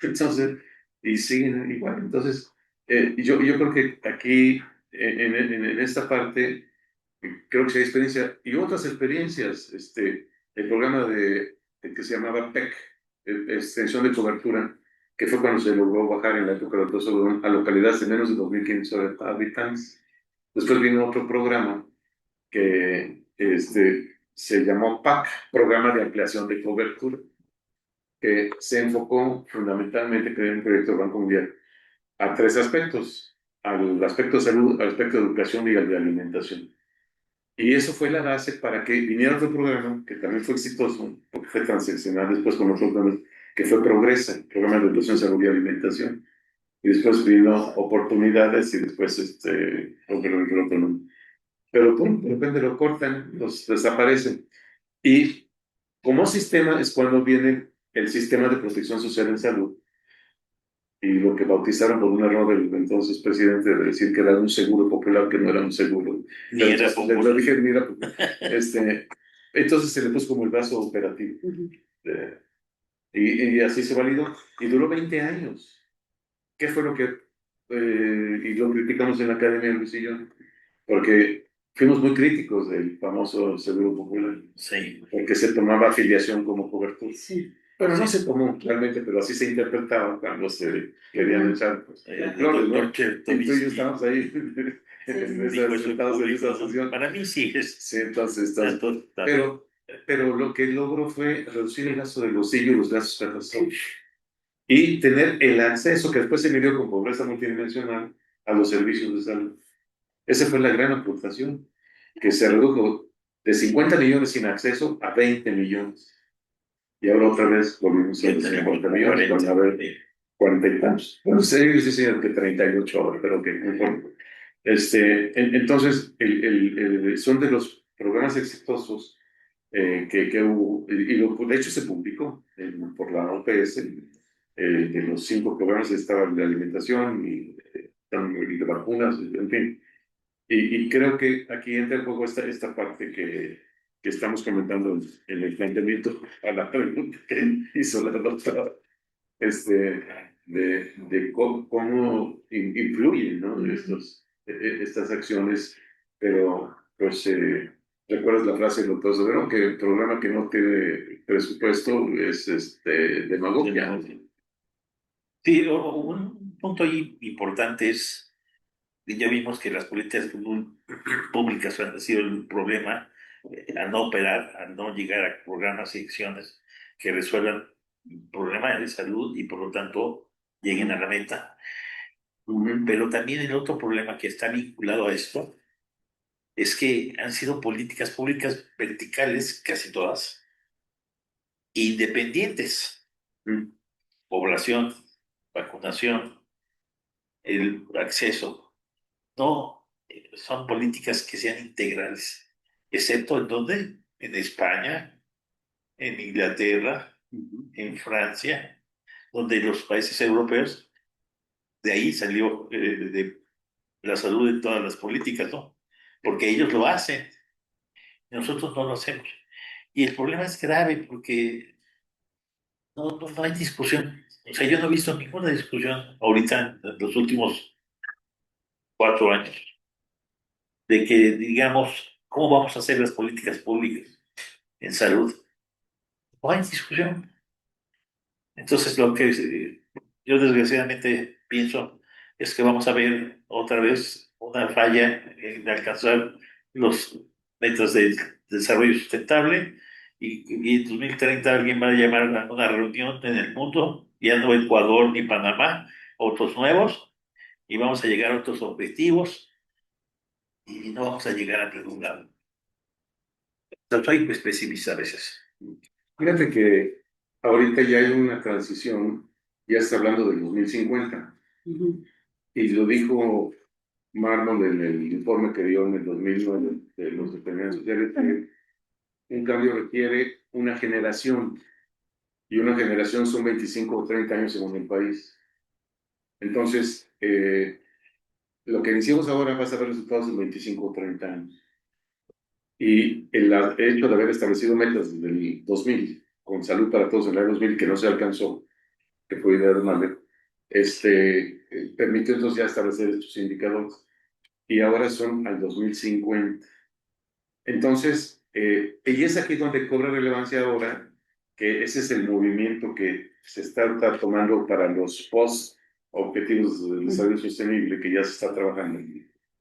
Entonces, y siguen igual. Entonces, yo creo que aquí, en esta parte, creo que hay experiencia y otras experiencias. El programa que se llamaba PEC, Extensión de Cobertura, que fue cuando se logró bajar en la época del proceso a localidades de menos de 2.500 habitantes. Después vino otro programa que se llamó PAC, Programa de Ampliación de Cobertura, que se enfocó fundamentalmente, que era un proyecto del Banco Mundial, a tres aspectos: al aspecto de salud, al aspecto de educación y al de alimentación. Y eso fue la base para que viniera otro programa, que también fue exitoso, porque fue transaccional después con otros programas, que fue Progresa, el programa de educación, salud y alimentación. Y después vino Oportunidades y después otro nombre. Pero pum, de repente lo cortan, los desaparecen. Y como sistema es cuando viene el sistema de protección social en salud, y lo que bautizaron por un error del entonces presidente de decir que era un seguro popular, que no era un seguro. Ni era popular. Lo dije, mira, entonces se le puso como el brazo operativo. Y así se validó. Y duró 20 años. ¿Qué fue lo que, y lo criticamos en la academia, Luis y yo? Porque fuimos muy críticos del famoso seguro popular, Sí. porque se tomaba afiliación como cobertura. Sí. Bueno, no sé cómo realmente, pero así se interpretaba cuando se querían echar flores, ¿no? Y tú y yo estábamos ahí sentados en esa sesión. Para mí sí es. Sí, entonces, pero lo que logró fue reducir el gasto del bolsillo y los gastos catastróficos. Y tener el acceso, que después se midió con pobreza multidimensional, a los servicios de salud. Esa fue la gran aportación, que se redujo de 50 millones sin acceso a 20 millones. Y ahora otra vez volvimos a los 50 millones, van a ver 40 y tantos. Bueno, ellos dicen que 38 ahora, pero que no importa. Entonces, son de los programas exitosos que hubo, de hecho se publicó por la OPS, de los 5 programas estaba el de alimentación y de vacunas, en fin. Y creo que aquí entra un poco esta parte que estamos comentando en el planteamiento a la pregunta que hizo la doctora, de cómo influyen, ¿no? Estas acciones, pero pues recuerdas la frase del doctor Severo, que el programa que no tiene presupuesto es demagogia. Sí, un punto ahí importante es, ya vimos que las políticas públicas han sido el problema al no operar, al no llegar a programas y acciones que resuelvan problemas de salud y por lo tanto lleguen a la meta. Pero también el otro problema que está vinculado a esto es que han sido políticas públicas verticales, casi todas, independientes. Población, vacunación, el acceso. No, son políticas que sean integrales, excepto en donde, en España, en Inglaterra, en Francia, donde los países europeos, de ahí salió de la salud en todas las políticas, ¿no? Porque ellos lo hacen, nosotros no lo hacemos. Y el problema es grave porque no hay discusión. O sea, yo no he visto ninguna discusión ahorita en los últimos 4 años de que digamos cómo vamos a hacer las políticas públicas en salud. No hay discusión. Entonces, lo que yo desgraciadamente pienso es que vamos a ver otra vez una falla en alcanzar los metas de desarrollo sustentable y en 2030 alguien va a llamar a una reunión en el mundo, ya no Ecuador ni Panamá, otros nuevos, y vamos a llegar a otros objetivos y no vamos a llegar a ningún lado. Soy pues, pesimista a veces. Fíjate que ahorita ya hay una transición, ya está hablando del 2050, y lo dijo Marmol en el informe que dio en el 2009 de los determinantes sociales, que un cambio requiere una generación, y una generación son 25 o 30 años según el país. Entonces, lo que iniciamos ahora va a ver resultados en 25 o 30 años. Y el hecho de haber establecido metas desde el 2000, con salud para todos en el año 2000, que no se alcanzó, que fue idea de Mahler, permitió entonces ya establecer estos indicadores. Y ahora son al 2050. Entonces, y es aquí donde cobra relevancia ahora, que ese es el movimiento que se está tomando para los post-objetivos de desarrollo sostenible, que ya se está trabajando,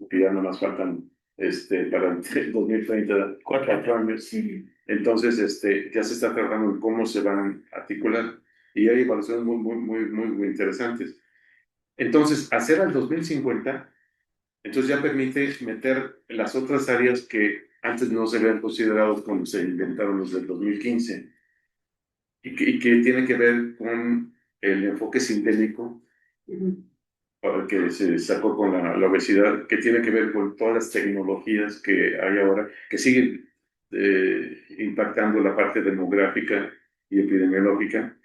que ya no más faltan para el 2030, 4 años. Entonces, ya se está trabajando en cómo se van a articular y hay evaluaciones muy interesantes. Entonces, hacer al 2050, entonces ya permite meter las otras áreas que antes no se habían considerado cuando se inventaron los del 2015 y que tiene que ver con el enfoque sistémico que se sacó con la obesidad, que tiene que ver con todas las tecnologías que hay ahora, que siguen impactando la parte demográfica y epidemiológica,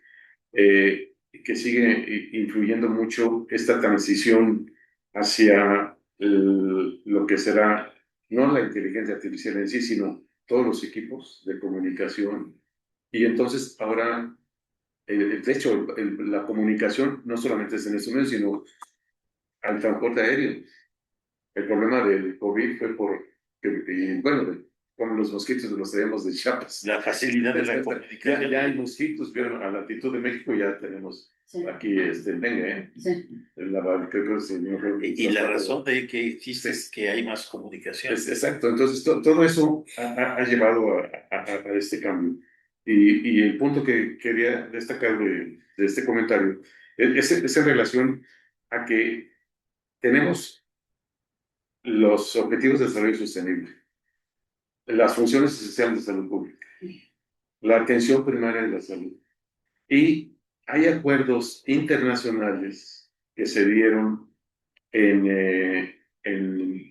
que sigue influyendo mucho esta transición hacia lo que será no la inteligencia artificial en sí, sino todos los equipos de comunicación. Y entonces ahora, de hecho, la comunicación no solamente es en estos medios, sino al transporte aéreo. El problema del COVID fue y bueno, como los mosquitos los traemos de Chiapas. La facilidad de la comunicación. Ya hay mosquitos, pero a la altitud de México ya tenemos aquí dengue, ¿eh? Sí. Creo que sí, no creo que Y la razón de que existe es que hay más comunicación. Exacto, entonces todo eso ha llevado a este cambio. Y el punto que quería destacar de este comentario es en relación a que tenemos los objetivos de desarrollo sostenible, las funciones esenciales de salud pública, la atención primaria de la salud. Y hay acuerdos internacionales que se dieron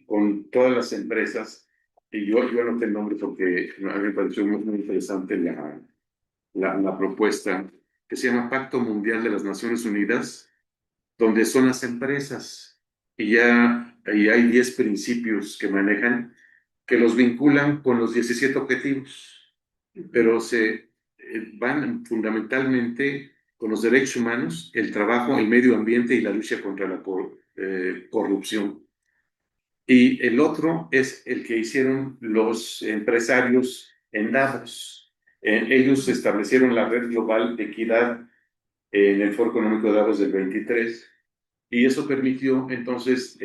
con todas las empresas, y yo anoté el nombre porque a mí me pareció muy interesante la propuesta, que se llama Pacto Mundial de las Naciones Unidas, donde son las empresas, y hay 10 principios que manejan, que los vinculan con los 17 objetivos, pero se van fundamentalmente con los derechos humanos, el trabajo, el medio ambiente y la lucha contra la corrupción. Y el otro es el que hicieron los empresarios en Davos. Ellos establecieron la red global de equidad en el Foro Económico de Davos del 23, y eso permitió entonces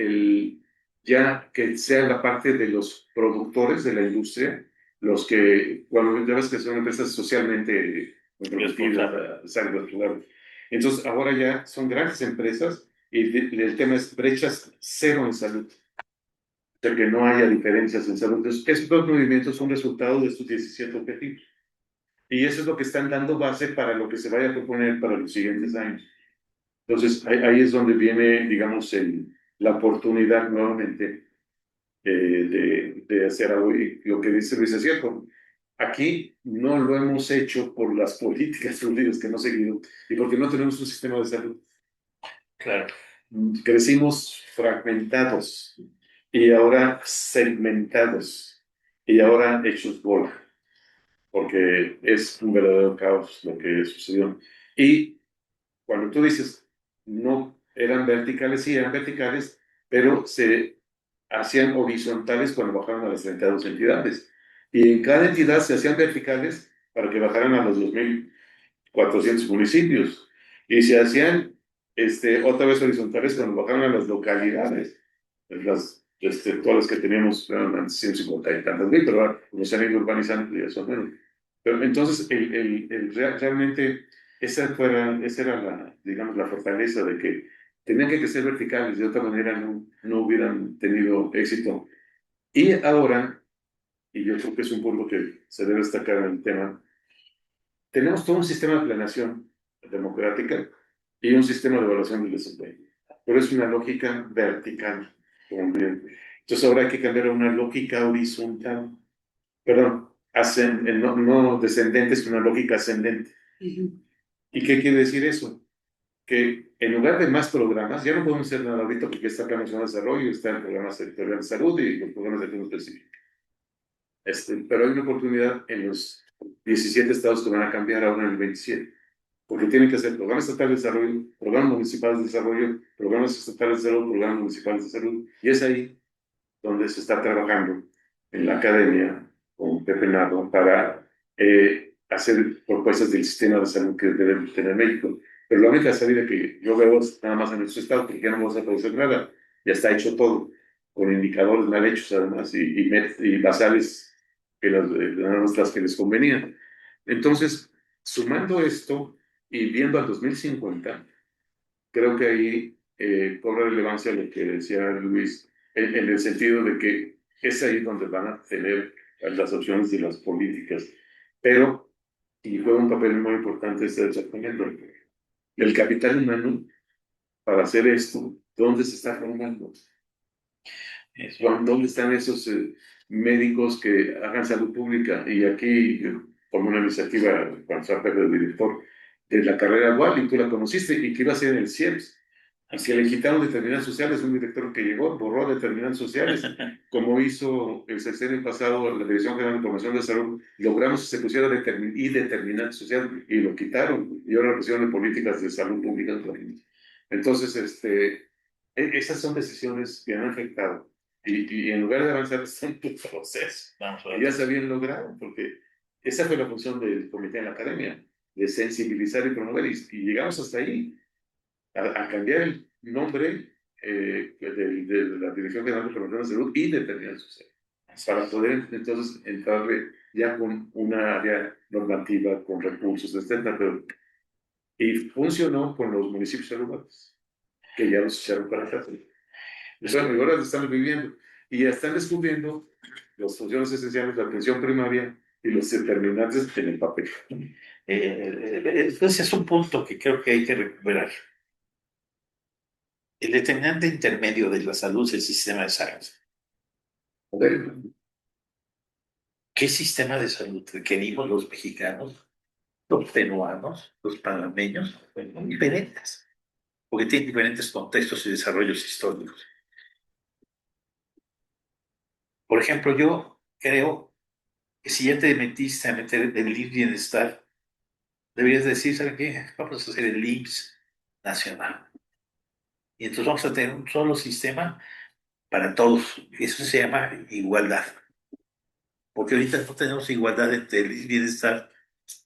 ya que sea la parte de los productores de la industria, los que, cuando ya ves que son empresas socialmente responsables. Entonces ahora ya son grandes empresas y el tema es brechas cero en salud, o sea, que no haya diferencias en salud. Entonces, esos dos movimientos son resultado de estos 17 objetivos. Y eso es lo que están dando base para lo que se vaya a proponer para los siguientes años. Entonces, ahí es donde viene, digamos, la oportunidad nuevamente de hacer algo. Y lo que dice Luis es cierto. Aquí no lo hemos hecho por las políticas públicas que hemos seguido y porque no tenemos un sistema de salud. Claro. Crecimos fragmentados y ahora segmentados y ahora hechos bola, porque es un verdadero caos lo que sucedió. Y cuando tú dices, no eran verticales, sí eran verticales, pero se hacían horizontales cuando bajaron a las 32 entidades. Y en cada entidad se hacían verticales para que bajaran a los 2.400 municipios. Y se hacían otra vez horizontales cuando bajaron a las localidades. Todas las que teníamos eran 150 y tantas mil, pero ahora, como se han ido urbanizando, ya son menos. Pero entonces, realmente, esa era digamos, la fortaleza de que tenían que ser verticales, de otra manera no hubieran tenido éxito. Y ahora, y yo creo que es un punto que se debe destacar en el tema, tenemos todo un sistema de planeación democrática y un sistema de evaluación del desempeño, pero es una lógica vertical. Entonces ahora hay que cambiar a una lógica horizontal, perdón, no descendente, es una lógica ascendente. ¿Y qué quiere decir eso? Que en lugar de más programas, ya no podemos hacer nada ahorita porque está el Plan Nacional de Desarrollo, está el Programa Sectorial de Salud y los programas de atención específica. Pero hay una oportunidad en los 17 estados que van a cambiar ahora en el 27, porque tienen que hacer programas estatales de desarrollo, programas municipales de desarrollo, programas estatales de salud, programas municipales de salud, y es ahí donde se está trabajando en la academia con Pepe Nardo para hacer propuestas del sistema de salud que debe tener México. Pero la única salida que yo veo es nada más en nuestro estado, porque ya no vamos a producir nada, ya está hecho todo. con indicadores mal hechos además y basales que las que les convenían. Entonces, sumando esto y viendo al 2050, creo que ahí cobra relevancia lo que decía Luis, en el sentido de que es ahí donde van a tener las opciones y las políticas. Pero, y juega un papel muy importante este desarrollo, el capital humano para hacer esto, ¿dónde se está formando? ¿Dónde están esos médicos que hagan salud pública? Y aquí, como una iniciativa, cuando se el director de la carrera dual, y tú la conociste, y que iba a ser en el CIEPS, y que le quitaron determinantes sociales, un director que llegó, borró determinantes sociales, como hizo el sexenio pasado la Dirección General de Información de Salud, logramos que se pusiera determinantes sociales, y lo quitaron, y ahora lo pusieron en políticas de salud pública. Entonces, esas son decisiones que han afectado. Y en lugar de avanzar, están en proceso. Y ya se habían logrado, porque esa fue la función del comité en la academia, de sensibilizar y promover, y llegamos hasta ahí, a cambiar el nombre de la Dirección General de Promoción de Salud y determinación social, para poder entonces entrarle ya con una área normativa, con recursos, etcétera. Y funcionó con los municipios urbanos, que ya los echaron para atrás. Bueno, y ahora lo están viviendo. Y ya están descubriendo las funciones esenciales de la atención primaria y los determinantes en el papel. Entonces es un punto que creo que hay que recuperar. El determinante intermedio de la salud es el sistema de salud. ¿Qué sistema de salud requerimos los mexicanos, los peruanos, los panameños? Pues son diferentes, porque tienen diferentes contextos y desarrollos históricos. Por ejemplo, yo creo que si ya te metiste a meter el IMSS Bienestar, deberías decir, ¿saben qué? Vamos a hacer el IMSS nacional. Y entonces vamos a tener un solo sistema para todos. Eso se llama igualdad. Porque ahorita no tenemos igualdad entre el IMSS Bienestar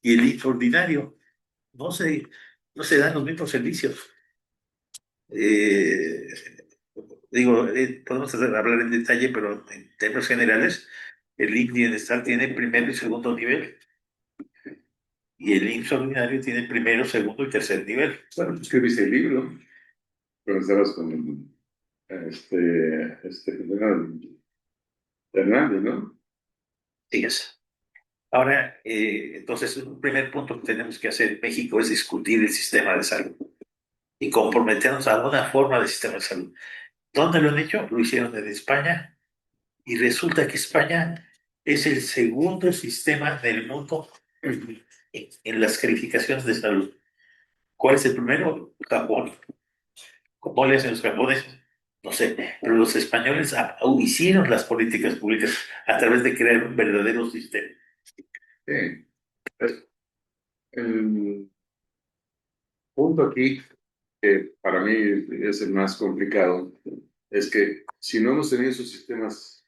y el IMSS ordinario. No se, no se dan los mismos servicios. Eh, podemos hablar en detalle, pero en términos generales, el IMSS Bienestar tiene primero y segundo nivel. Y el IMSS ordinario tiene primero, segundo y tercer nivel. Bueno, tú escribiste el libro, pero estabas con Hernández, ¿no? Sí, es. Ahora, entonces, un primer punto que tenemos que hacer en México es discutir el sistema de salud y comprometernos a una forma de sistema de salud. ¿Dónde lo han hecho? Lo hicieron en España y resulta que España es el segundo sistema del mundo en las calificaciones de salud. ¿Cuál es el primero? Japón. ¿Cómo le hacen los japoneses? No sé, pero los españoles hicieron las políticas públicas a través de crear un verdadero sistema. Sí. El punto aquí, que para mí es el más complicado, es que si no hemos tenido esos sistemas,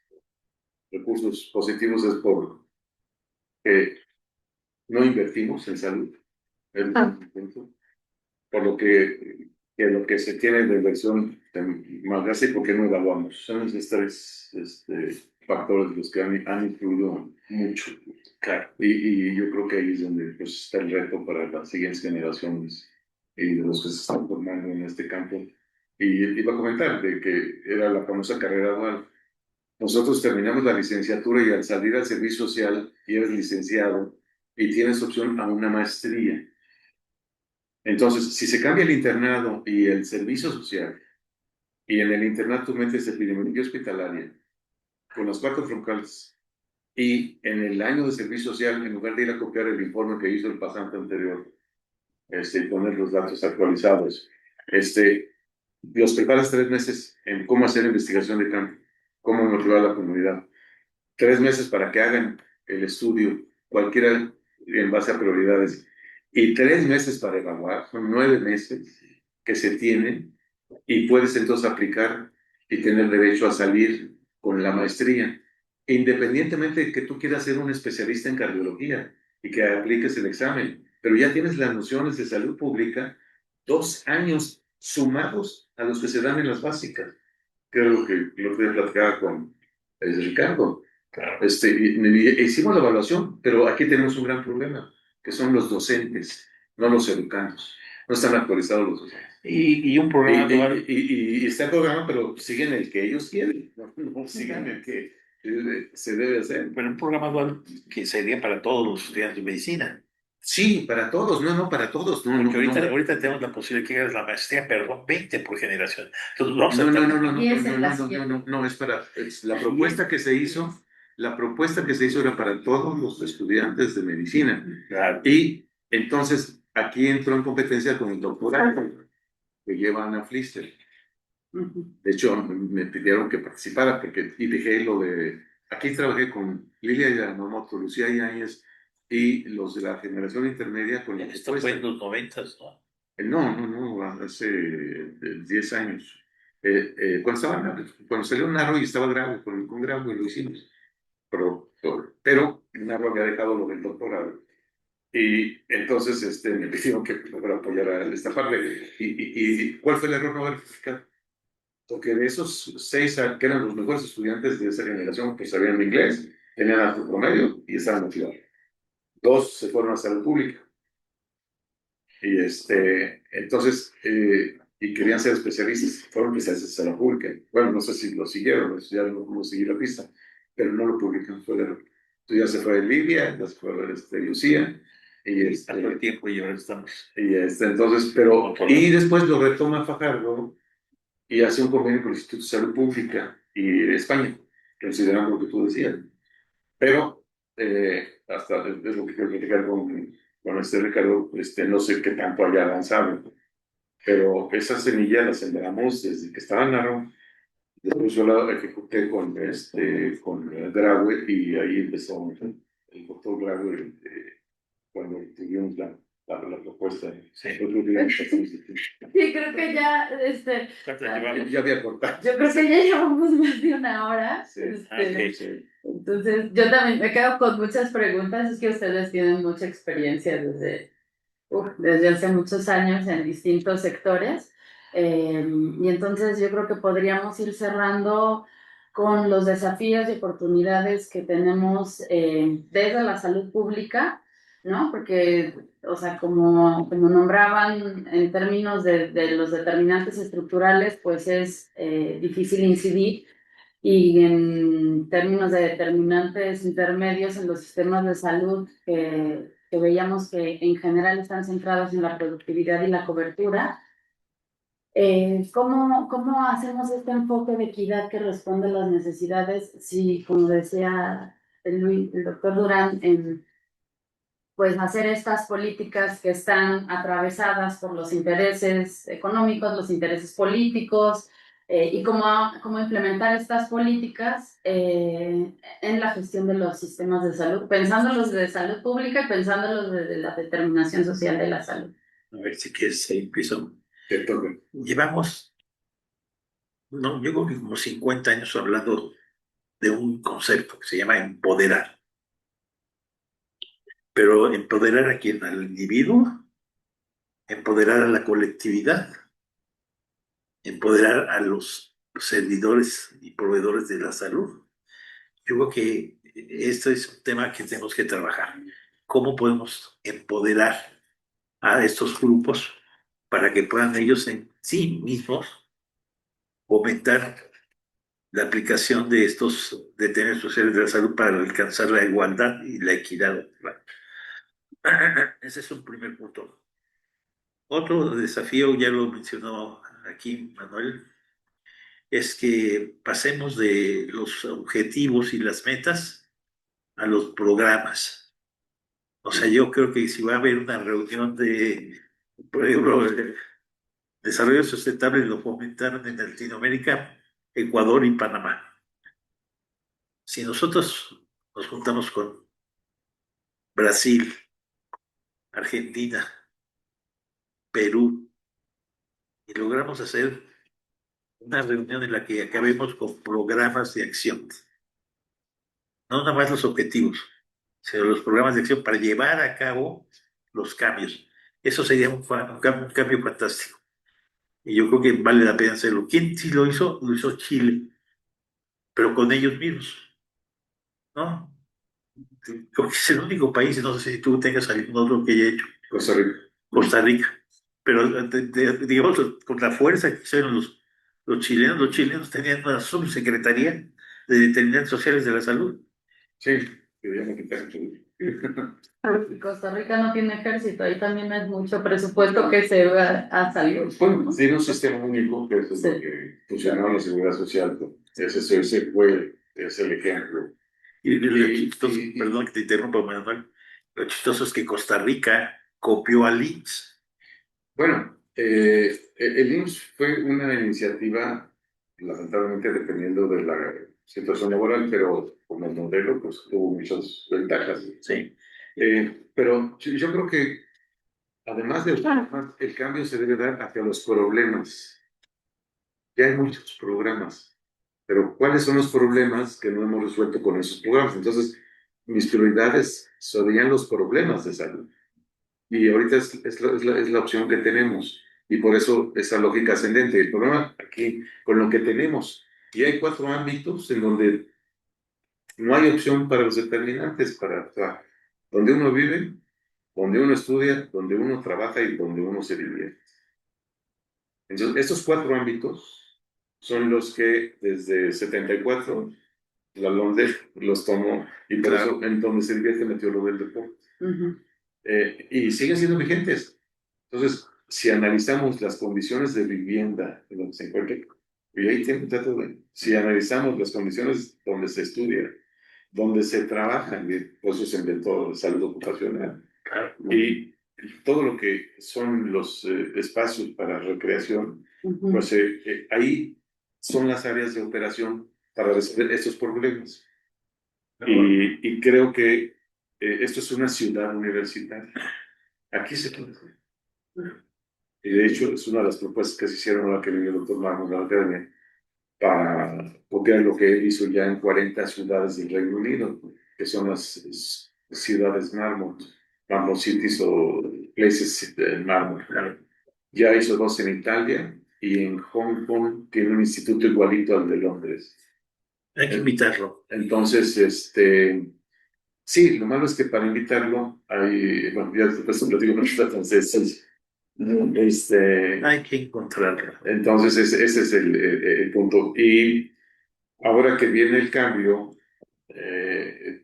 recursos positivos, es porque no invertimos en salud. Es el punto. Por lo que se tiene de inversión más grande, porque no evaluamos. Son esos tres factores los que han influido mucho. Claro. Y yo creo que ahí es donde pues, está el reto para las siguientes generaciones y de los que se están formando en este campo. Y iba a comentar de que era la famosa carrera dual. Nosotros terminamos la licenciatura y al salir al servicio social y eres licenciado y tienes opción a una maestría. Entonces, si se cambia el internado y el servicio social, y en el internado tú metes epidemiología hospitalaria, con las cuatro troncales, y en el año de servicio social, en lugar de ir a copiar el informe que hizo el pasante anterior, y poner los datos actualizados, los preparas 3 meses en cómo hacer investigación de campo, cómo motivar a la comunidad, 3 meses para que hagan el estudio, cualquiera en base a prioridades, y 3 meses para evaluar, son 9 meses que se tienen, y puedes entonces aplicar y tener derecho a salir con la maestría, independientemente de que tú quieras ser un especialista en cardiología y que apliques el examen, pero ya tienes las nociones de salud pública, 2 años sumados a los que se dan en las básicas. creo que lo que platicaba con Ricardo. Claro. Hicimos la evaluación, pero aquí tenemos un gran problema, que son los docentes, no los educandos. No están actualizados los docentes. Y un programa dual, Y está el programa, pero siguen el que ellos quieren, no siguen el que se debe hacer. bueno, un programa dual que sería para todos los estudiantes de medicina. Sí, para todos, no, para todos, no, Porque ahorita, no. ahorita tenemos la posibilidad que hagas la maestría, perdón, 20 por generación. Entonces vamos a No, no, estar. no, no, no, Y no, es no, en la no, no, no, siguiente. no, no, la propuesta que se hizo, la propuesta que se hizo era para todos los estudiantes de medicina. Claro. Y entonces aquí entró en competencia con el doctorado que lleva Ana Pfister. Ujú. De hecho, me pidieron que participara porque, y dejé lo de, aquí trabajé con Lilia Yamamoto, Lucía Yáñez y los de la generación intermedia con la Esto fue en los 90, ¿no? No, no, no, hace 10 años. Cuando salió Narro y estaba grave, con grave lo hicimos. Pero Narro había dejado lo del doctorado. Y entonces me pidieron que fuera a apoyar a esta parte. Y ¿cuál fue el error no verificado? Porque de esos 6 que eran los mejores estudiantes de esa generación, que sabían inglés, tenían alto promedio y estaban motivados. 2 se fueron a salud pública. Y entonces, y querían ser especialistas, fueron especialistas en la pública. Bueno, no sé si lo siguieron, ya no seguí la pista, pero no lo publican, fue el error. Entonces ya se fue Lidia, ya se fue Lucía, y Pasó el tiempo y ahora estamos. entonces, pero, y después lo retoma Fajardo y hace un convenio con el Instituto de Salud Pública y España, considerando lo que tú decías. Pero hasta es lo que quiero platicar con Ricardo, no sé qué tanto haya avanzado, pero esa semilla la sembramos desde que estaba en Narro. Después yo la ejecuté con Graue y ahí empezó el doctor Graue cuando tuvimos la propuesta. Sí. Sí, creo que ya, Ya había cortado. yo creo que ya llevamos más de una hora. Sí. Okay. Entonces, yo también me quedo con muchas preguntas. Es que ustedes tienen mucha experiencia desde hace muchos años en distintos sectores. Y entonces yo creo que podríamos ir cerrando con los desafíos y oportunidades que tenemos desde la salud pública, ¿no? Porque, o sea, como nombraban en términos de los determinantes estructurales, pues es difícil incidir. Y en términos de determinantes intermedios en los sistemas de salud, que veíamos que en general están centrados en la productividad y la cobertura, ¿cómo hacemos este enfoque de equidad que responde a las necesidades? Si, como decía el doctor Durán, pues hacer estas políticas que están atravesadas por los intereses económicos, los intereses políticos, y cómo implementar estas políticas en la gestión de los sistemas de salud, pensándolos de salud pública y pensándolos de la determinación social de la salud. A ver si quieres, empiezo. Te toca. Llevamos, no, yo creo que como 50 años hablando de un concepto que se llama empoderar. Pero empoderar a quién, al individuo, empoderar a la colectividad, empoderar a los servidores y proveedores de la salud. Yo creo que esto es un tema que tenemos que trabajar. ¿Cómo podemos empoderar a estos grupos para que puedan ellos en sí mismos fomentar la aplicación de estos detenimientos sociales de la salud para alcanzar la igualdad y la equidad? Ese es un primer punto. Otro desafío, ya lo mencionó aquí Manuel, es que pasemos de los objetivos y las metas a los programas. O sea, yo creo que si va a haber una reunión de, por ejemplo, desarrollo sustentable, lo fomentaron en Latinoamérica, Ecuador y Panamá. Si nosotros nos juntamos con Brasil, Argentina, Perú, y logramos hacer una reunión en la que acabemos con programas de acción, no nada más los objetivos, sino los programas de acción para llevar a cabo los cambios. Eso sería un cambio fantástico. Y yo creo que vale la pena hacerlo. ¿Quién sí lo hizo? Lo hizo Chile, pero con ellos mismos, ¿no? Creo que es el único país, no sé si tú tengas algún otro que haya hecho, Costa Rica. Costa Rica. Pero digamos, con la fuerza que hicieron los chilenos tenían una subsecretaría de determinantes sociales de la salud. Sí, que ya me quitaron Y Costa Rica no tiene ejército, ahí también es mucho presupuesto que se va a salir. Bueno, tiene un sistema único, que eso es lo Sí. que funcionó en la seguridad social. ¿No? Es el ejemplo. Y lo Y, chistoso, y, y, perdón que te interrumpa, Manuel, lo chistoso es que Costa Rica copió al IMSS. bueno, el IMSS fue una iniciativa, lamentablemente dependiendo de la situación laboral, pero como modelo, pues tuvo muchas ventajas. Sí. Pero yo creo que además del el cambio se debe dar hacia los problemas. Ya hay muchos programas, pero ¿cuáles son los problemas que no hemos resuelto con esos programas? Entonces, mis prioridades serían los problemas de salud. Y ahorita es la opción que tenemos. Y por eso esa lógica ascendente. El problema aquí, con lo que tenemos, y hay 4 ámbitos en donde no hay opción para los determinantes, o sea, donde uno vive, donde uno estudia, donde uno trabaja y donde uno se divierte. Entonces, estos 4 ámbitos son los que desde 74 la LONDE los tomó y por Claro. eso en donde se divierte metió lo del deporte. Ujú. Y siguen siendo vigentes. Entonces, si analizamos las condiciones de vivienda en donde se encuentra, y ahí tiene un dato si analizamos las condiciones donde se estudia, donde se trabaja, y por eso se inventó la salud ocupacional, Claro. y todo lo que son los espacios para recreación, Ujú. pues ahí son las áreas de operación para resolver estos problemas. Y creo que esto es una ciudad universitaria. Aquí se puede hacer. Y de hecho es una de las propuestas que se hicieron ahora que vino el doctor Marmot de la Academia para copiar lo que él hizo ya en 40 ciudades del Reino Unido, que son las ciudades Marmot Cities o Places Marmot. Ya hizo 2 en Italia y en Hong Kong tiene un instituto igualito al de Londres. Hay que invitarlo. Entonces, sí, lo malo es que para invitarlo hay, bueno, ya después lo digo, no está tan sencillo. Hay que encontrarlo. Entonces, ese es el punto. Y ahora que viene el cambio,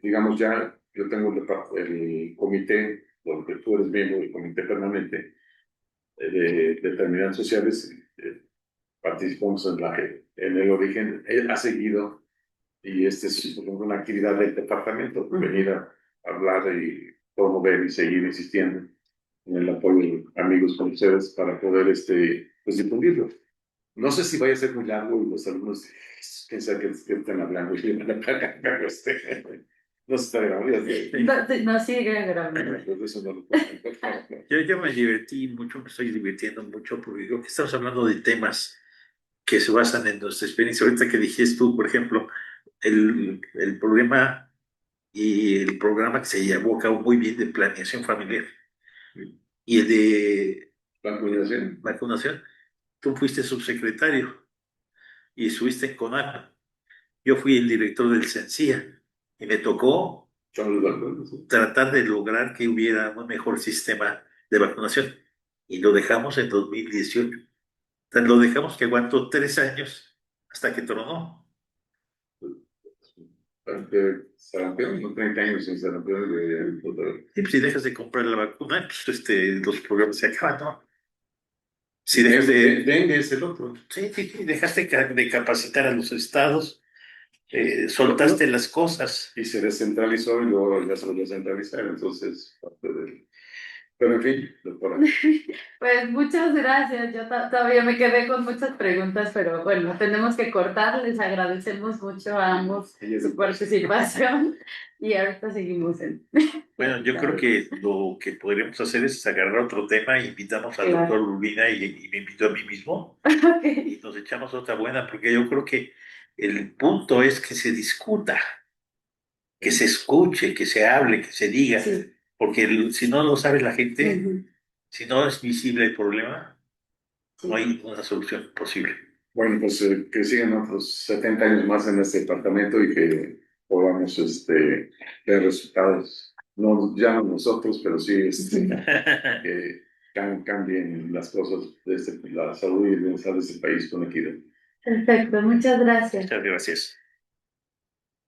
digamos ya, yo tengo el comité, donde tú eres miembro del comité permanente de determinantes sociales, participamos en el origen. Él ha seguido, y este es por ejemplo, una actividad del departamento, venir a hablar y promover y seguir insistiendo en el apoyo de amigos como ustedes para poder pues, difundirlo. No sé si vaya a ser muy largo y los alumnos, quién sabe qué están hablando y le van a pagar, pero no se está grabando. No sigue grabando. Eso no lo puedo Yo me divertí mucho, me estoy divirtiendo mucho porque creo que estamos hablando de temas que se basan en nuestra experiencia. Ahorita que dijiste tú, por ejemplo, el problema y el programa que se llevó a cabo muy bien de planeación familiar y el de vacunación, tú fuiste subsecretario y estuviste en CONAPA. Yo fui el director del CENSIA y me tocó tratar de lograr que hubiera un mejor sistema de vacunación y lo dejamos en 2018. O sea, lo dejamos que aguantó 3 años hasta que tronó. Sarampión, no 30 años sin sarampión. Y pues, si dejas de comprar la vacuna, pues los programas se acaban, ¿no? Si dejas de... Dengue es el otro. Sí, sí, sí, dejaste de capacitar a los estados, soltaste las cosas. Y se descentralizó y luego ya se volvió a centralizar, entonces, pero en fin, doctora. Pues muchas gracias. Yo todavía me quedé con muchas preguntas, pero bueno, tenemos que cortar. Les agradecemos mucho a ambos su participación y ahorita seguimos en. Bueno, yo creo que lo que podríamos hacer es agarrar otro tema e invitamos al doctor Urbina y me invito a mí mismo y nos echamos otra buena, porque yo creo que el punto es que se discuta, que se escuche, que se hable, que se diga, porque si no lo sabe la gente, si no es visible el problema, no hay una solución posible. Bueno, pues que sigan otros 70 años más en este departamento y que podamos ver resultados. No ya no nosotros, pero sí que cambien las cosas la salud y el bienestar de este país con equidad. Perfecto, muchas gracias. Muchas gracias.